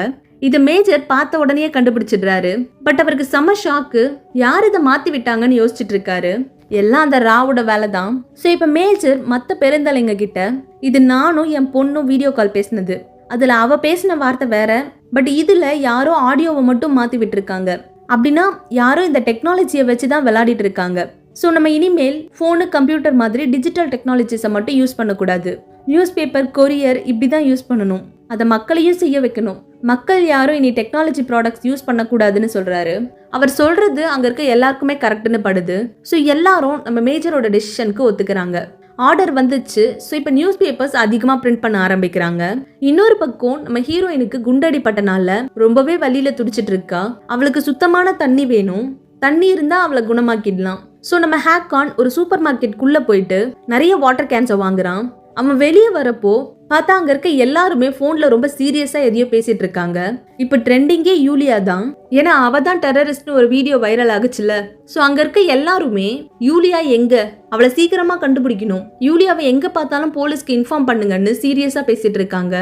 இதை மேஜர் பார்த்த உடனே கண்டுபிடிச்சிடுறாரு. பட் அவருக்கு செம ஷாக்கு, யார் இதை மாத்தி விட்டாங்கன்னு யோசிச்சுட்டு இருக்காரு. எல்லாம் அந்த ராவோட வேலை தான். ஸோ இப்போ மேஜர் மற்ற பெருந்தலைங்க கிட்ட இது நானும் என் பொண்ணும் வீடியோ கால் பேசினது, அதுல அவ பேசின வார்த்தை வேற, பட் இதுல யாரோ ஆடியோவை மட்டும் மாத்தி விட்டுருக்காங்க, அப்படின்னா யாரோ இந்த டெக்னாலஜியை வச்சு தான் விளையாடிட்டு இருக்காங்க. ஸோ நம்ம இனிமேல் ஃபோனு கம்ப்யூட்டர் மாதிரி டிஜிட்டல் டெக்னாலஜிஸை மட்டும் யூஸ் பண்ணக்கூடாது, நியூஸ் பேப்பர் கொரியர் இப்படி தான் யூஸ் பண்ணணும், அதை மக்களையும் செய்ய வைக்கணும், மக்கள் யாரும் இனி டெக்னாலஜி ப்ராடக்ட்ஸ் யூஸ் பண்ணக்கூடாதுன்னு சொல்றாரு. அவர் சொல்றது அங்க இருக்க எல்லாருக்குமே கரெக்ட்னு படுது. ஸோ எல்லாரும் நம்ம மேஜரோட டெசிஷனுக்கு ஒத்துக்கிறாங்க. ஆர்டர் வந்துச்சு. ஸோ இப்போ நியூஸ் பேப்பர்ஸ் அதிகமாக பிரிண்ட் பண்ண ஆரம்பிக்கிறாங்க. இன்னொரு பக்கம் நம்ம ஹீரோயினுக்கு குண்டடிப்பட்டனால ரொம்பவே வலியில துடிச்சிட்டு இருக்கா. அவளுக்கு சுத்தமான தண்ணி வேணும், தண்ணி இருந்தா அவளை குணமாக்கிடலாம். ஸோ நம்ம ஹேக்கான் ஒரு சூப்பர் மார்க்கெட்டுக்குள்ள போயிட்டு நிறைய வாட்டர் கேன்ஸை வாங்குறான். அவன் வெளியே வரப்போ பார்த்தா அங்க இருக்க எல்லாருமே போன்ல ரொம்ப சீரியஸா எதையோ பேசிட்டு இருக்காங்க. இப்ப ட்ரெண்டிங்கே யூலியா தான், ஏன்னா அவ தான் டெரரிஸ்ட்னு ஒரு வீடியோ வைரல் ஆகுச்சுல. சோ அங்க இருக்க எல்லாருமே யூலியா எங்க, அவளை சீக்கிரமா கண்டுபிடிக்கணும், யூலியாவை எங்க பார்த்தாலும் போலீஸ்க்கு இன்ஃபார்ம் பண்ணுங்கன்னு சீரியஸா பேசிட்டு இருக்காங்க.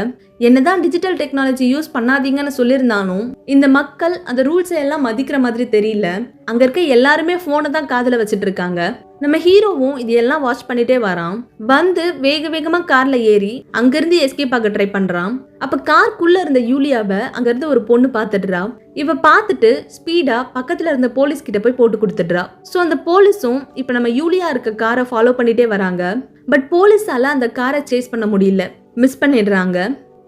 என்னதான் டிஜிட்டல் டெக்னாலஜி யூஸ் பண்ணாதீங்கன்னு சொல்லியிருந்தாலும் இந்த மக்கள் அந்த ரூல்ஸை எல்லாம் மதிக்கிற மாதிரி தெரியல. அங்க இருக்க எல்லாருமே போனை தான் காதுல வச்சுட்டு இருக்காங்க. நம்ம ஹீரோவும் இதெல்லாம் வாட்ச் பண்ணிட்டே வரான். வந்து வேக வேகமா கார்ல ஏறி அங்கிருந்து எஸ்கேப் ஆக ட்ரை பண்றான். அப்ப கார்க்குள்ள இருந்த யூலியாவை அங்க இருந்து ஒரு பொண்ணு பாத்துடுறா. இவ பார்த்துட்டு ஸ்பீடா பக்கத்துல இருந்த போலீஸ் கிட்ட போய் போட்டு கொடுத்துடுறா. சோ அந்த போலீஸும் இப்ப நம்ம யூலியா இருக்க காரை ஃபாலோ பண்ணிட்டே வராங்க. பட் போலீஸால அந்த காரை சேஸ் பண்ண முடியல, மிஸ் பண்ணிடுறாங்க.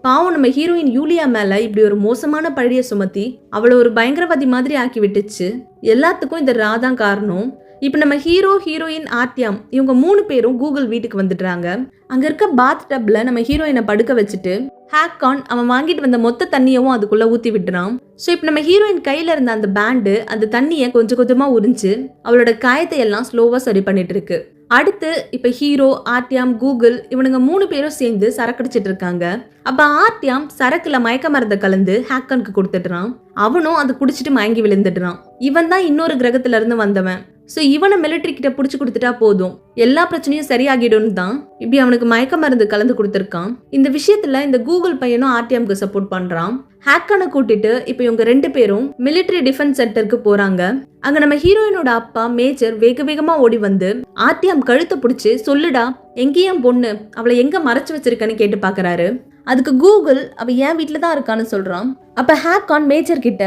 பாவம் நம்ம ஹீரோயின் யூலியா மேல இப்படி ஒரு மோசமான பழிய சுமத்தி அவளை ஒரு பயங்கரவாதி மாதிரி ஆக்கி விட்டுச்சு. எல்லாத்துக்கும் இந்த ராதான் காரணம். இப்ப நம்ம ஹீரோ, ஹீரோயின், ஆர்டியாம் இவங்க 3 பேரும் கூகுள் வீட்டுக்கு வந்துடுறாங்க. அங்க இருக்க பாத் டப்ல நம்ம ஹீரோயினை படுக்க வச்சுட்டு ஹேக்கான் அவன் வாங்கிட்டு வந்த மொத்த தண்ணியவும் அதுக்குள்ள ஊத்தி விட்டுறான். ஸோ இப்போ நம்ம ஹீரோயின் கையில இருந்த அந்த பேண்டு அந்த தண்ணியை கொஞ்சம் கொஞ்சமா உறிஞ்சு அவளோட காயத்தை எல்லாம் ஸ்லோவா சரி பண்ணிட்டு இருக்கு. அடுத்து இப்ப ஹீரோ, ஆர்டியாம், கூகுள் இவனுங்க 3 பேரும் சேர்ந்து சரக்கடிச்சிட்டு இருக்காங்க. அப்ப ஆர்டியாம் சரக்குல மயக்க மருந்தை கலந்து ஹேக்கனுக்கு கொடுத்துடுறான். அவனும் அதை குடிச்சிட்டு மயங்கி விழுந்துடுறான். இவன் தான் இன்னொரு கிரகத்துல இருந்து வந்தவன். ஸோ இவனை மிலிட்ரி கிட்ட பிடிச்சி கொடுத்துட்டா போதும், எல்லா பிரச்சனையும் சரியாகிடும்னு தான் இப்படி அவனுக்கு மயக்க மருந்து கலந்து கொடுத்துருக்கான். இந்த விஷயத்துல இந்த கூகுள் பையனும் ஆர்டிஎம்க்கு சப்போர்ட் பண்றான். ஹேக்கானை கூட்டிட்டு இப்ப இவங்க 2 பேரும் மிலிட்ரி டிஃபென்ஸ் சென்டருக்கு போறாங்க. அங்க நம்ம ஹீரோயினோட அப்பா மேஜர் வேக வேகமா ஓடி வந்து ஆர்டிஎம் கழுத்தை பிடிச்சு, சொல்லுடா எங்கேயும் பொண்ணு, அவளை எங்க மறைச்சு வச்சிருக்கன்னு கேட்டு பாக்குறாரு. அதுக்கு கூகுள் அவ என் வீட்டுல தான் இருக்கான்னு சொல்றான். அப்ப ஹேக்கான் மேஜர் கிட்ட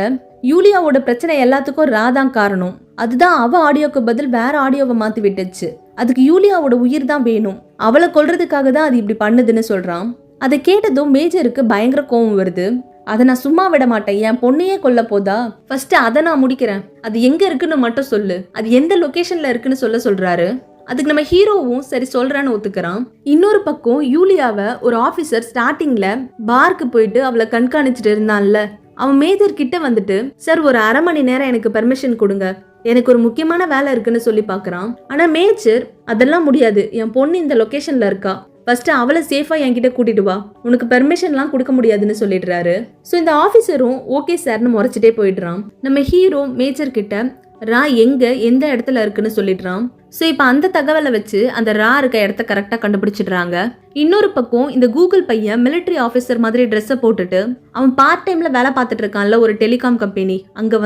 யூலியாவோட பிரச்சனை எல்லாத்துக்கும் ராதான் காரணம், அதுதான் அவ ஆடியோக்கு பதில் வேற ஆடியோவை மாத்தி விட்டுச்சு, அதுக்கு யூலியாவோட உயிர் தான் வேணும், அவளை கொல்றதுக்காக தான் அது இப்படி பண்ணுதுன்னு சொல்றான். அதை கேட்டதும் மேஜருக்கு பயங்கர கோவம் வருது. அதை நான் சும்மா விட மாட்டேன், என் பொண்ணையே கொல்ல போதா, ஃபர்ஸ்ட் அதை நான் முடிக்கிறேன், அது எங்க இருக்குன்னு மட்டும் சொல்லு, அது எந்த லொகேஷன்ல இருக்குன்னு சொல்றாரு. அதுக்கு நம்ம ஹீரோவும் சரி சொல்றேன்னு ஒத்துக்கிறான். இன்னொரு பக்கம் யூலியாவை ஒரு ஆபீசர் ஸ்டார்டிங்ல பார்க்கு போயிட்டு அவளை கண்காணிச்சுட்டு இருந்தான்ல, அவன் மேஜர் கிட்ட வந்துட்டு, சார் ஒரு அரை மணி நேரம் எனக்கு பெர்மிஷன் கொடுங்க, எனக்கு ஒரு முக்கியமான வேலை இருக்குன்னு சொல்லி பாக்குறான். ஆனா மேஜர் அதெல்லாம் முடியாது, என் பொண்ணு இந்த லொகேஷன்ல இருக்கா, ஃபர்ஸ்ட் அவளை சேஃபா என்கிட்ட கூட்டிட்டு வா, உனக்கு பெர்மிஷன்லாம் கொடுக்க முடியாதுன்னு சொல்லிடுறாரு. ஸோ இந்த ஆஃபீஸரும் ஓகே சார்னு முறைச்சிட்டே போயிடுறான். நம்ம ஹீரோ மேஜர் கிட்ட ரா எங்க எந்த இடத்துல இருக்குன்னு சொல்லிடுறான். ஸோ இப்போ அந்த தகவலை வச்சு அந்த ரா இருக்க இடத்த கரெக்டாக கண்டுபிடிச்சிடுறாங்க. இன்னொரு பக்கம் இந்த கூகுள் பையன் மிலிட்ரி ஆஃபீஸர் மாதிரி ட்ரெஸ்ஸை போட்டுட்டு அவன் பார்ட் டைம்ல வேலை பார்த்துட்டு இருக்கான்ல ஒரு டெலிகாம் கம்பெனி, அங்க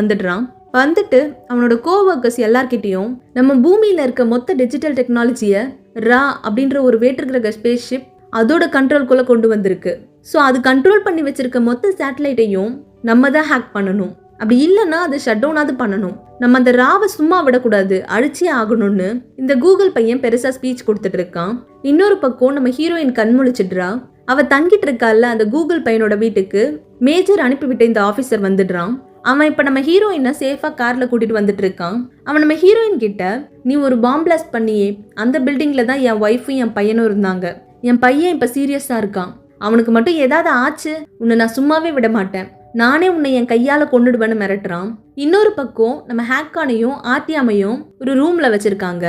வந்துட்டு அவனோட கோவர்க்கர்ஸ் எல்லார்கிட்டையும் நம்ம பூமியில இருக்க மொத்த டிஜிட்டல் டெக்னாலஜியை ரா அப்படின்ற ஒரு வேற்றுக்கிரக ஸ்பேஸ் ஷிப் அதோட கண்ட்ரோல்குள்ள கொண்டு வந்திருக்கு. ஸோ அது கண்ட்ரோல் பண்ணி வச்சிருக்க மொத்த சேட்டலைட்டையும் நம்ம தான் ஹேக் பண்ணணும், அப்படி இல்லைன்னா அது ஷட் டவுனாவது பண்ணணும், நம்ம அந்த ராவை சும்மா விடக்கூடாது, அழிச்சே ஆகணும்னு இந்த கூகுள் பையன் பெருசா ஸ்பீச் கொடுத்துட்டு இருக்கான். இன்னொரு பக்கம் நம்ம ஹீரோயின் கண்முழிச்சிடுறா. அவ தங்கிட்டு இருக்கால அந்த கூகுள் பையனோட வீட்டுக்கு மேஜர் அனுப்பிவிட்ட இந்த ஆபீசர் வந்துடுறான். அவன் இப்ப நம்ம ஹீரோயினை சேஃபா கார்ல கூட்டிட்டு வந்துட்டு இருக்கான். அவன் நம்ம ஹீரோயின் கிட்ட, நீ ஒரு பாம் பிளாஸ்ட் பண்ணியே, அந்த பில்டிங்ல தான் என் ஒய்ஃபும் என் பையனும் இருந்தாங்க, என் பையன் இப்ப சீரியஸா இருக்கான், அவனுக்கு மட்டும் ஏதாவது ஆச்சு உன்னை நான் சும்மாவே விட மாட்டேன், நானே உன்னை என் கையால கொண்டுடுவேன்னு மிரட்டுறான். இன்னொரு பக்கம் நம்ம ஹேக்கானையும் ஆர்டியாமையும் ஒரு ரூம்ல வச்சிருக்காங்க.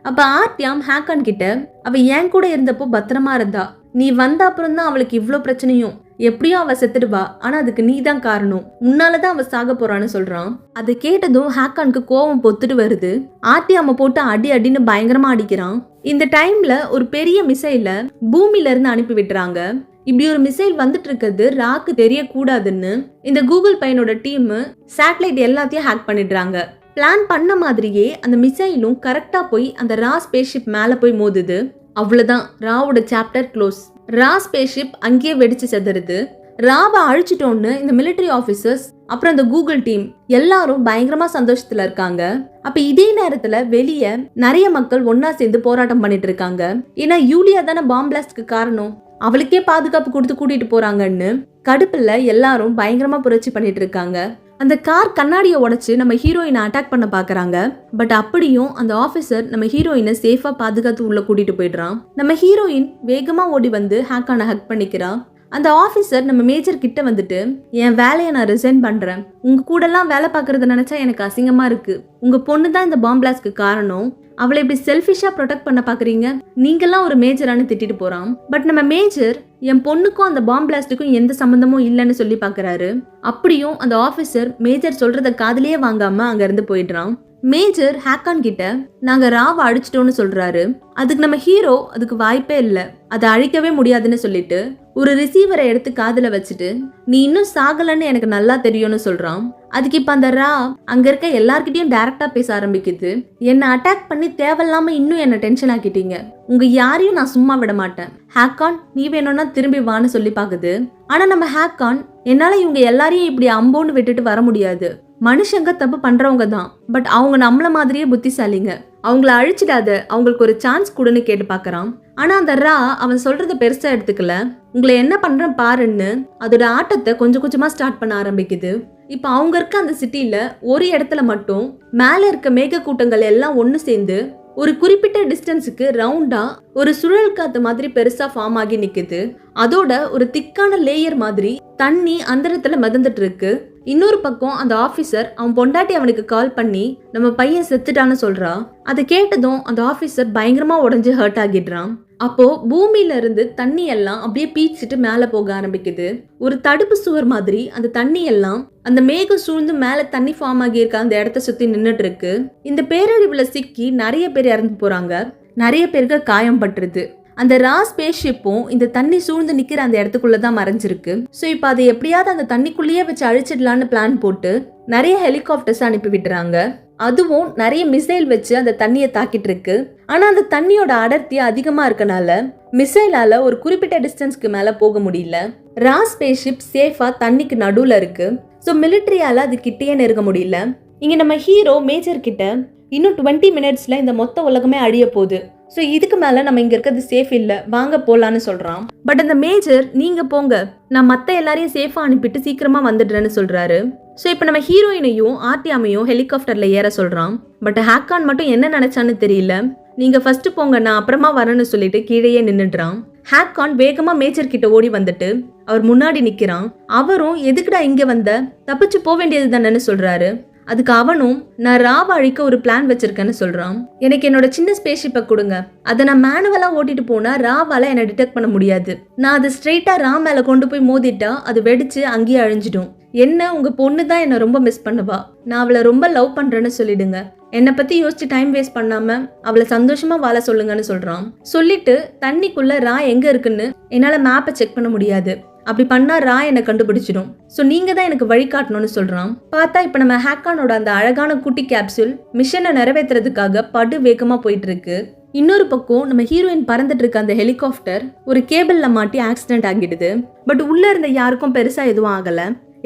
அப்ப ஆர்டியாம் ஹேக்கான் கிட்ட, அவ என் கூட இருந்தப்போ பத்திரமா இருந்தா, நீ வந்த அப்புறம் தான் அவளுக்கு இவ்வளோ பிரச்சனையும், எப்படியும் அவ செத்துடுவா, ஆனா அதுக்கு நீ தான் காரணம், உன்னாலதான் அவ சாக போறான்னு சொல்றான். அதை கேட்டதும் ஹேக்கானுக்கு கோவம் பொத்துட்டு வருது. ஆர்டியாம போட்டு அடி அடின்னு பயங்கரமா அடிக்கிறான். இந்த டைம்ல ஒரு பெரிய மிசைல பூமியில இருந்து அனுப்பி விட்டுறாங்க. இப்படி ஒரு மிசைல் வந்துட்டு இருக்கிறது ராக்கு தெரியக்கூடாதுன்னு இந்த கூகுள் பையனோட டீம் சேட்டலைட் எல்லாத்தையும் ஹேக் பண்ணிடுறாங்க. பிளான் பண்ண மாதிரியே அந்த மிசைலும் கரெக்டா போய் அந்த ரா ஸ்பேஸ்ஷிப் மேல போய் மோதுது. அவ்வளவுதான், ராவோட சாப்டர் க்ளோஸ். ரா ஸ்பேஸ்ஷிப் அங்கேயே வெடிச்சு செதறுது. ராவை அழிச்சிட்டோன்னு இந்த மிலிட்டரி ஆபீசர்ஸ் அப்புறம் இந்த கூகுள் டீம் எல்லாரும் பயங்கரமா சந்தோஷத்துல இருக்காங்க. அப்ப இதே நேரத்துல வெளியே நிறைய மக்கள் ஒன்னா சேர்ந்து போராட்டம் பண்ணிட்டு இருக்காங்க. ஏன்னா யூலியா தானே பாம் பிளாஸ்ட்க்கு காரணம், அவளுக்கே பாதுகாப்பு கொடுத்து கூட்டிட்டு போறாங்கன்னு கடுப்புல எல்லாரும் பயங்கரமா புரட்சி பண்ணிட்டு இருக்காங்க. அந்த கார் கண்ணாடியை உடைச்சு நம்ம ஹீரோயினை அட்டாக் பண்ண பாக்குறாங்க. பட் அப்படியும் அந்த ஆபீசர் நம்ம ஹீரோயினை சேஃபா பாதுகாத்து உள்ள கூட்டிட்டு போயிடுறான். நம்ம ஹீரோயின் வேகமா ஓடி வந்து ஹேக்கான ஹக் பண்ணிக்கிறா. அந்த ஆபீசர் நம்ம மேஜர் கிட்ட வந்துட்டு, என் வேலையை நான் ரிசைன் பண்றேன், உங்க கூட எல்லாம் வேலை பாக்குறத நினைச்சா எனக்கு அசிங்கமா இருக்கு, உங்க பொண்ணு தான் இந்த பாம் பிளாஸ்ட்க்கு காரணம், அவளை இப்படி செல்ஃபிஷா ப்ரொடெக்ட் பண்ண பாக்குறீங்க, நீங்கெல்லாம் ஒரு மேஜரானு திட்டிட்டு போறான். பட் நம்ம மேஜர் என் பொண்ணுக்கும் அந்த பாம் பிளாஸ்டுக்கும் எந்த சம்பந்தமும் இல்லைன்னு சொல்லி பாக்குறாரு. அப்படியும் அந்த ஆபீசர் மேஜர் சொல்றத காதுலயே வாங்காம அங்க இருந்து போயிடுறான். மேஜர் ஹேக்கான் கிட்ட நாங்க ராவை அழிச்சிட்டோம்னு சொல்றாரு. அதுக்கு நம்ம ஹீரோ அதுக்கு வாய்ப்பே இல்லை, அதை அழிக்கவே முடியாதுன்னு சொல்லிட்டு ஒரு ரிசீவரை எடுத்து காதுல வச்சுட்டு, நீ இன்னும் சாகலன்னு எனக்கு நல்லா தெரியும்னு சொல்றான். அதுக்கு இப்ப அந்த ரா அங்க இருக்க எல்லார்கிட்டயும் டைரக்டா பேச ஆரம்பிக்குது. என்னை அட்டாக் பண்ணி தேவையில்லாம இன்னும் என்ன டென்ஷன் ஆக்கிட்டீங்க, உங்க யாரையும் நான் சும்மா விட மாட்டேன், ஹேக்கான் நீ வேணும்னா திரும்பி வான்னு சொல்லி பாக்குது. ஆனா நம்ம ஹேக்கான், என்னால இவங்க எல்லாரையும் இப்படி அம்போன்னு விட்டுட்டு வர முடியாது, மனுஷங்க தப்பு பண்றவங்க தான், பட் அவங்க நம்மள மாதிரியே புத்திசாலிங்க, அவங்கள அழிச்சிடாத, அவங்களுக்கு ஒரு சான்ஸ் கொடுன்னு கேட்டு பாக்குறான். ஆனா அந்த ரா அவன் சொல்றத பெருசா எடுத்துக்கல. உங்களை என்ன பண்றேன் பாருன்னு அதோட ஆட்டத்தை கொஞ்சம் கொஞ்சமா ஸ்டார்ட் பண்ண ஆரம்பிக்குது. இப்ப அவங்க இருக்க அந்த சிட்டில ஒரு இடத்துல மட்டும் மேல இருக்க மேக கூட்டங்கள் எல்லாம் ஒண்ணு சேர்ந்து ஒரு குறிப்பிட்ட டிஸ்டன்ஸுக்கு ரவுண்டா ஒரு சுழல் காத்து மாதிரி பெருசா ஃபார்ம் ஆகி நிக்குது. அதோட ஒரு திக்கான லேயர் மாதிரி தண்ணி அந்த இடத்துல மிதந்துட்டு இருக்கு. இன்னொரு பக்கம் அந்த ஆபீசர் அவன் பொண்டாட்டி அவனுக்கு கால் பண்ணி நம்ம பையன் செத்துட்டான்னு சொல்றா. அதை கேட்டதும் அந்த ஆபீசர் பயங்கரமா உடஞ்சு ஹர்ட் ஆகிடுறான். அப்போ பூமியில இருந்து தண்ணி எல்லாம் அப்படியே பீச்சிட்டு மேல போக ஆரம்பிக்குது. ஒரு தடுப்பு சுவர் மாதிரி அந்த தண்ணி எல்லாம் அந்த மேகம் சூழ்ந்து மேல தண்ணி ஃபார்ம் ஆகி இருக்க அந்த இடத்த சுத்தி நின்னுட்டு இருக்கு. இந்த பேரழிவுல சிக்கி நிறைய பேர் இறந்து போறாங்க, நிறைய பேருக்கு காயம் பட்டுருது. அந்த ஸ்பேஸ் ஷிப்பும் இந்த தண்ணி சூழ்ந்து நிக்கிற அந்த இடத்துக்குள்ளதான் மறைஞ்சிருக்கு. ஸோ இப்போ அதை எப்படியாவது அந்த தண்ணிக்குள்ளேயே வச்சு அழிச்சிடலான்னு பிளான் போட்டு நிறைய ஹெலிகாப்டர்ஸ் அனுப்பி விட்டுறாங்க. அதுவும் நிறைய மிசைல் வச்சு அந்த தண்ணியை தாக்கிட்டு இருக்கு. ஆனா அந்த தண்ணியோட அடர்த்தி அதிகமா இருக்கனால மிசைலால ஒரு குறிப்பிட்ட டிஸ்டன்ஸ்க்கு மேல போக முடியல. ஸ்பேஸ் ஷிப் சேஃபா தண்ணிக்கு நடுவுல இருக்கு. ஸோ மிலிட்டரியால அது கிட்டேயே நெருங்க முடியல. இங்க நம்ம ஹீரோ மேஜர் கிட்ட இன்னும் 20 மினிட்ஸ்ல இந்த மொத்த உலகமே அழிய போகுது, ஸோ இதுக்கு மேல நம்ம இங்க இருக்கிறது சேஃப் இல்ல, வாங்க போலான்னு சொல்றான். பட் அந்த மேஜர் நீங்க போங்க, நான் மத்த எல்லாரையும் சேஃபா அனுப்பிட்டு சீக்கிரமா வந்துடுறேன்னு சொல்றாரு. ஸோ இப்போ நம்ம ஹீரோயினையும் ஆர்டியாமையும் ஹெலிகாப்டர்ல ஏற சொல்றான். பட் ஹேக்கான் மட்டும் என்ன நினைச்சான்னு தெரியல. நீங்க ஃபர்ஸ்ட் போங்க, நான் அப்புறமா வரேன்னு சொல்லிட்டு கீழேயே நின்னுடுறான். ஹேக்கான் வேகமா மேஜர் கிட்ட ஓடி வந்துட்டு அவர் முன்னாடி நிக்கிறான். அவரும் எதுக்குடா இங்க வந்த, தப்பிச்சு போக வேண்டியது தானேன்னு சொல்றாரு. அதுக்கு அவனும் நான் ராவ அழிக்க ஒரு பிளான் வச்சிருக்கேன்னு சொல்றான். எனக்கு என்னோட சின்ன ஸ்பேஸ்ஷிப்பை கொடுங்க, அதை நான் மேனுவலா ஓட்டிட்டு போனா ராவால என்னை டிடெக்ட் பண்ண முடியாது. நான் அதை ஸ்ட்ரெயிட்டா ரா மேல கொண்டு போய் மோதிட்டா அது வெடிச்சு அங்கேயே அழிஞ்சிடும். என்ன உங்க பொண்ணு தான் என்ன ரொம்ப மிஸ் பண்ணுவா, நான் அவளை ரொம்ப லவ் பண்றேன்னு சொல்லிடுங்க. என்னை பத்தி யோசிச்சு டைம் வேஸ்ட் பண்ணாம அவளை சந்தோஷமா வாழ சொல்லுங்கன்னு சொல்றான். சொல்லிட்டு தண்ணிக்குள்ள ரா எங்க இருக்குன்னு என்னால மேப்பை செக் பண்ண முடியாது, அப்படி பண்ணா ரா என்னை கண்டுபிடிச்சிடும், ஸோ நீங்க தான் எனக்கு வழிகாட்டணும்னு சொல்றான். பார்த்தா இப்ப நம்ம ஹேக்கானோட அந்த அழகான குட்டி கேப்சூல் மிஷனை நிறைவேற்றுறதுக்காக படு வேகமா போயிட்டு இருக்கு. இன்னொரு பக்கம் நம்ம ஹீரோயின் பறந்துட்டு இருக்க அந்த ஹெலிகாப்டர் ஒரு கேபிள்ல மாட்டி ஆக்சிடென்ட் ஆகிடுது. பட் உள்ள இருந்த யாருக்கும் பெருசா எதுவும் ஆகல.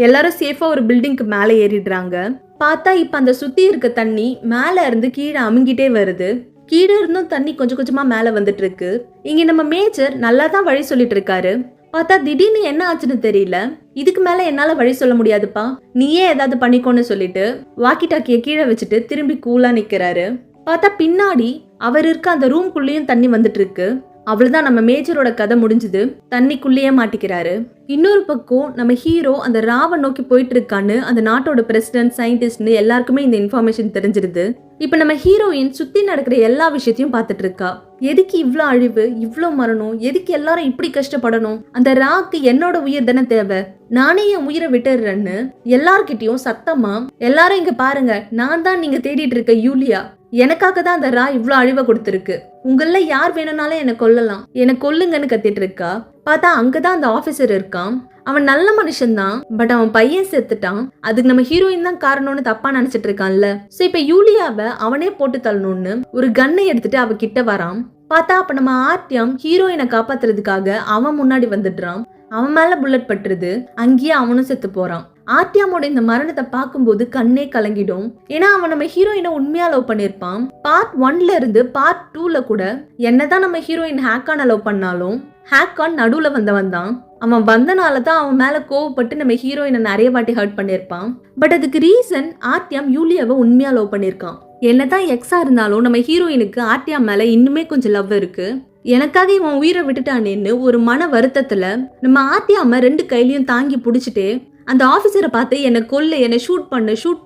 எல்லாரும் சேஃபா ஒரு பில்டிங்க்கு மேலே ஏறிடுறாங்க. பார்த்தா இப்ப அந்த சுத்தி இருக்க தண்ணி மேல இருந்து கீழே அமுங்கிட்டே வருது. கீழே இருந்தும் தண்ணி கொஞ்சம் கொஞ்சமா மேல வந்துட்டு இருக்கு. இங்க நம்ம மேஜர் நல்லா தான் வழி சொல்லிட்டு இருக்காரு. பார்த்தா திடீர்னு என்ன ஆச்சுன்னு தெரியல. இதுக்கு மேல என்னால வழி சொல்ல முடியாதுப்பா, நீயே ஏதாவது பண்ணிக்கோன்னு சொல்லிட்டு வாக்கி டாக்கிய கீழே வச்சுட்டு திரும்பி கூலா நிக்கிறாரு. பார்த்தா பின்னாடி அவர் இருக்க அந்த ரூம்குள்ளேயும் தண்ணி வந்துட்டு இருக்கு. அவ்வளவுதான், நம்ம மேஜரோட கதை முடிஞ்சது, தண்ணிக்குள்ளேயே மாட்டிக்கிறாரு. இன்னொரு பக்கம் நம்ம ஹீரோ அந்த ராவை நோக்கி போயிட்டு இருக்கான்னு அந்த நாட்டோட பிரசிடென்ட், சயின்டிஸ்ட்னு எல்லாருக்குமே இந்த இன்ஃபர்மேஷன் தெரிஞ்சிருது. இப்ப நம்ம ஹீரோயின் சுத்தி நடக்கிற எல்லா விஷயத்தையும் பார்த்துட்டு இருக்கா. எதுக்கு இவ்ளோ அழிவு, இவ்ளோ மரணம், எதுக்கு எல்லாரும் இப்படி கஷ்டப்படணும், அந்த ராக்கு என்னோட உயிர் தானே தேவை, நானே என் உயிரை விட்டுறேன்னு எல்லார்கிட்டயும் சத்தமா எல்லாரும் இங்க பாருங்க, நான் தான் நீங்க தேடிட்டு இருக்க யூலியா, எனக்காக தான் அந்த ரா இவ்ளோ அழிவை கொடுத்துருக்கு, உங்கள யார் வேணும்னாலும் என்ன கொல்லலாம், என்ன கொல்லுங்கன்னு கத்திட்டு இருக்கா. பார்த்தா அங்கதான் அந்த ஆபீசர் இருக்கான். அவன் நல்ல மனுஷன் தான், பட் அவன் பையன் செத்துட்டான், அதுக்கு நம்ம ஹீரோயின் தான் காரணம்னு தப்பா நினைச்சிட்டு இருக்கான்ல. சோ இப்ப யூலியாவை அவனே போட்டு தள்ளணும்னு ஒரு கன்னை எடுத்துட்டு அவ கிட்ட வரான். பார்த்தா அப்ப நம்ம ஆர்டியம் ஹீரோயினை காப்பாத்துறதுக்காக அவன் முன்னாடி வந்துடுறான். அவன் மேல புல்லட் பட்டுருது, அங்கேயே அவனும் செத்து போறான். ஆர்டியாமோட இந்த மரணத்தை பார்க்கும்போது கண்ணே கலங்கிடும். ஏன்னா அவன் நம்ம ஹீரோயினை உண்மையா லவ் பண்ணிருப்பான். பார்ட் 1ல இருந்து பார்ட் 2ல கூட என்னதான் நம்ம ஹீரோயின் ஹேக்கான லவ் பண்ணாலும் ஹேக்கான் நடுவுல வந்தவன் தான். அவன் வந்தனாலதான் அவன் மேல கோவப்பட்டு நம்ம ஹீரோயினை நிறைய வாட்டி ஹர்ட் பண்ணிருப்பான். பட் அதுக்கு ரீசன் ஆர்டியம் யூலியாவை உண்மையா லவ் பண்ணிருக்கான். என்னதான் எக்ஸா இருந்தாலும் நம்ம ஹீரோயினுக்கு ஆர்டியம் மேல இன்னுமே கொஞ்சம் லவ் இருக்கு. எனக்காக இவன் உயிரை விட்டுட்டானேன்னு ஒரு மன வருத்தத்துல நம்ம ஆர்டியாம 2 கையிலையும் தாங்கி புடிச்சிட்டு அந்த ஆபீசரை பார்த்து என்னை கொல்லு, என்னை ஷூட்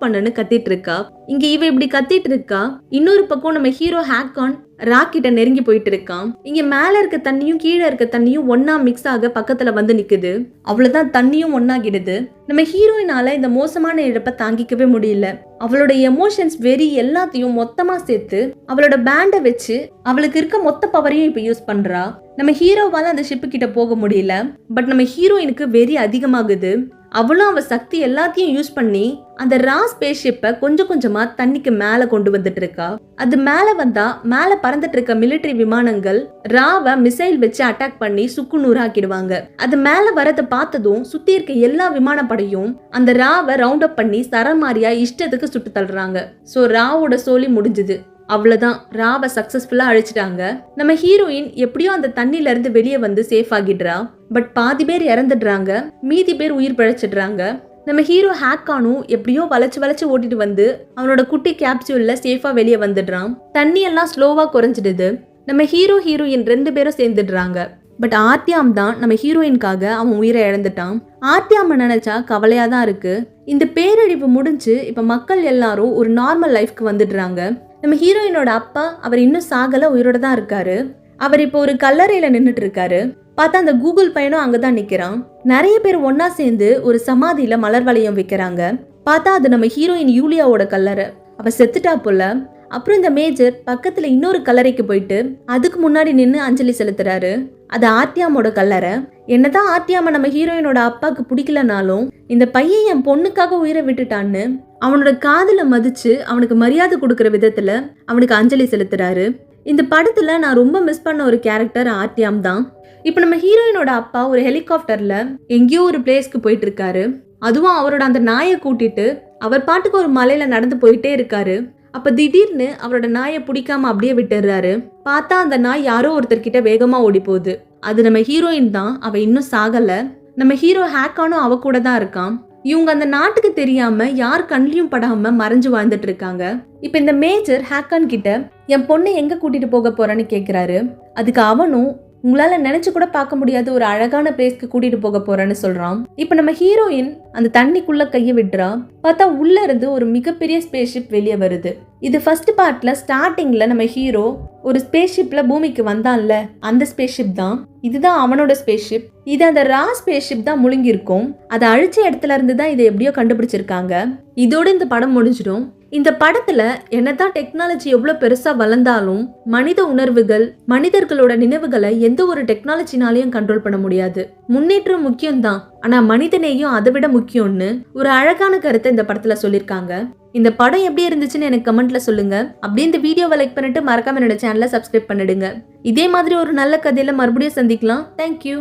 பண்ணுன்னு கத்திட்டு இருக்கா. இங்க இவ இப்படி கத்திட்டு இருக்கா. இன்னொரு பக்கம் நம்ம ஹீரோ ஹேக்கான் ராக்கிட்ட நெருங்கி போயிட்டு இருக்கான். இங்க மேல இருக்க தண்ணியும் கீழே இருக்க தண்ணியும் ஒன்னா மிக்ஸ் ஆக பக்கத்துல வந்து நிக்குது. அவ்வளவுதான், தண்ணியும் ஒன்னாகிடுது. நம்ம ஹீரோயினால இந்த மோசமான இழப்பை தாங்கிக்கவே முடியல. அவளோட எமோஷன்ஸ், வெறி எல்லாத்தையும் மொத்தமா சேர்த்து அவளோட பேண்டை வச்சு அவளுக்கு இருக்க மொத்த பவரையும் இப்ப யூஸ் பண்றா. நம்ம ஹீரோவால அந்த ஷிப்பு கிட்ட போக முடியல. பட் நம்ம ஹீரோயினுக்கு வெறி அதிகமாகுது. அவளும் அவ சக்தி எல்லாத்தையும் யூஸ் பண்ணி அந்த ஸ்பேஸ் ஷிப்பை கொஞ்சம் கொஞ்சமா தண்ணிக்கு மேல கொண்டு வந்துட்டு இருக்கா. அது மேல வந்தா மேல பறந்துட்டு இருக்க மிலிட்டரி விமானங்கள் ராவை மிசைல் வச்சு அட்டாக் பண்ணி சுக்கு நூறாக்கிடுவாங்க. அது மேல வரத பார்த்ததும் சுத்தி இருக்க எல்லா விமானப்படையும் அந்த ராவை ரவுண்ட் அப் பண்ணி சரமாரியா இஷ்டத்துக்கு சுட்டு தள்ளுறாங்க. சோ ராவோட சோலி முடிஞ்சுது. அவ்வளவுதான், ராவை சக்சஸ்ஃபுல்லா அழிச்சிட்டாங்க. நம்ம ஹீரோயின் எப்படியோ அந்த தண்ணில இருந்து வெளியே வந்து சேஃப் ஆகிடுறா. பட் பாதி பேர் இறந்துடுறாங்க, மீதி பேர் உயிர் பிழைச்சிடுறாங்க. நம்ம ஹீரோ ஹேக்கானும் எப்படியோ வளைச்சு ஓட்டிட்டு வந்து அவனோட குட்டி கேப்சூல்ல சேஃபா வெளியே வந்துடுறான். தண்ணி எல்லாம் ஸ்லோவா குறைஞ்சிடுது. நம்ம ஹீரோயின் 2 பேரும் சேர்ந்துடுறாங்க. பட் ஆர்டியாம் தான் நம்ம ஹீரோயின்காக அவன் உயிரை இழந்துட்டான். ஆர்டியாம நினைச்சா கவலையா தான் இருக்கு. இந்த பேரழிவு முடிஞ்சு இப்ப மக்கள் எல்லாரும் ஒரு நார்மல் லைஃப்க்கு வந்துடுறாங்க. நம்ம ஹீரோயினோட அப்பா அவர் இன்னும் சாகல, உயிரோட தான் இருக்காரு. அவர் இப்போ ஒரு கல்லறையில நின்னுட்டு இருக்காரு. பார்த்தா அந்த கூகுள் பையனும் அங்கதான் நிக்கிறான். நிறைய பேர் ஒன்னா சேர்ந்து ஒரு சமாதியில மலர் வளையம் வைக்கிறாங்க. பார்த்தா அது நம்ம ஹீரோயின் யூலியாவோட கல்லறை. அவ செத்துட்டா போல. அப்புறம் இந்த மேஜர் பக்கத்துல இன்னொரு கல்லறைக்கு போயிட்டு அதுக்கு முன்னாடி நின்னு அஞ்சலி செலுத்துறாரு. அது ஆர்த்தியாமோட கல்லறை. என்னதான் ஆர்த்தியாம நம்ம ஹீரோயினோட அப்பாக்கு பிடிக்கலனாலும் இந்த பையன் என் பொண்ணுக்காக உயிரை விட்டுட்டான்னு அவனோட காதல மதிச்சு அவனுக்கு மரியாதை கொடுக்கற விதத்துல அவனுக்கு அஞ்சலி செலுத்துறாரு. இந்த படத்துல நான் ரொம்ப மிஸ் பண்ண ஒரு கேரக்டர் ஆர்த்தியாம் தான். இப்ப நம்ம ஹீரோயினோட அப்பா ஒரு ஹெலிகாப்டர்ல எங்கேயோ ஒரு பிளேஸ்க்கு போயிட்டு இருக்காரு. அதுவும் அவரோட அந்த நாயை கூட்டிட்டு அவர் பாட்டுக்கு ஒரு மலையில நடந்து போயிட்டே இருக்காரு. அப்ப திடீர்னு அவரோட நாயை பிடிக்காம அப்படியே விட்டுறாரு. பார்த்தா அந்த நாய் யாரோ ஒருத்தர்கிட்ட வேகமா ஓடி போகுது. அது நம்ம ஹீரோயின் தான். அவ இன்னும் சாகல. நம்ம ஹீரோ ஹேக்கானும் அவ கூட தான் இருக்கான். இவங்க அந்த நாட்டுக்கு தெரியாம யார் கண்ணிலையும் படாம மறைஞ்சு வாழ்ந்துட்டு இருக்காங்க. இப்ப இந்த மேஜர் ஹேக்கான் கிட்ட என் பொண்ணை எங்க கூட்டிட்டு போக போறான்னு கேக்குறாரு. அதுக்கு அவனும் உங்களால நினைச்சு கூட பார்க்க முடியாத ஒரு அழகான பிளேஸ்க்கு கூட்டிட்டு போக போறேன்னு சொல்றான். இப்ப நம்ம ஹீரோயின் அந்த தண்ணிக்குள்ள கைய விடுறா. பார்த்தா உள்ள இருந்து ஒரு மிகப்பெரிய ஸ்பேஸ்ஷிப் வெளியே வருது. இது ஃபர்ஸ்ட் பார்ட்ல ஸ்டார்டிங்ல நம்ம ஹீரோ ஒரு ஸ்பேஸ்ஷிப்ல பூமிக்கு வந்தான்ல, அந்த ஸ்பேஸ்ஷிப் தான். இதுதான் அவனோட ஸ்பேஸ்ஷிப். இது அந்த ரா ஸ்பேஸ்ஷிப் தான் முழுங்கி இருக்கும். அதை அழிச்ச இடத்துல இருந்து தான் இதை எப்படியோ கண்டுபிடிச்சிருக்காங்க. இதோட இந்த படம் முடிஞ்சிடும். இந்த படத்துல என்னதான் டெக்னாலஜி எவ்வளவு பெருசா வளர்ந்தாலும் மனித உணர்வுகள், மனிதர்களோட நினைவுகளை எந்த ஒரு டெக்னாலஜினாலையும் கண்ட்ரோல் பண்ண முடியாது. முன்னேற்றம் முக்கியம்தான், ஆனா மனிதனையும் அதை விட முக்கியம்னு ஒரு அழகான கருத்தை இந்த படத்துல சொல்லியிருக்காங்க. இந்த படம் எப்படி இருந்துச்சுன்னு எனக்கு கமெண்ட்ல சொல்லுங்க. அப்படியே இந்த வீடியோவை லைக் பண்ணிட்டு மறக்காம என்னோட சேனலை சப்ஸ்கிரைப் பண்ணிடுங்க. இதே மாதிரி ஒரு நல்ல கதையில மறுபடியும் சந்திக்கலாம். தேங்க்யூ.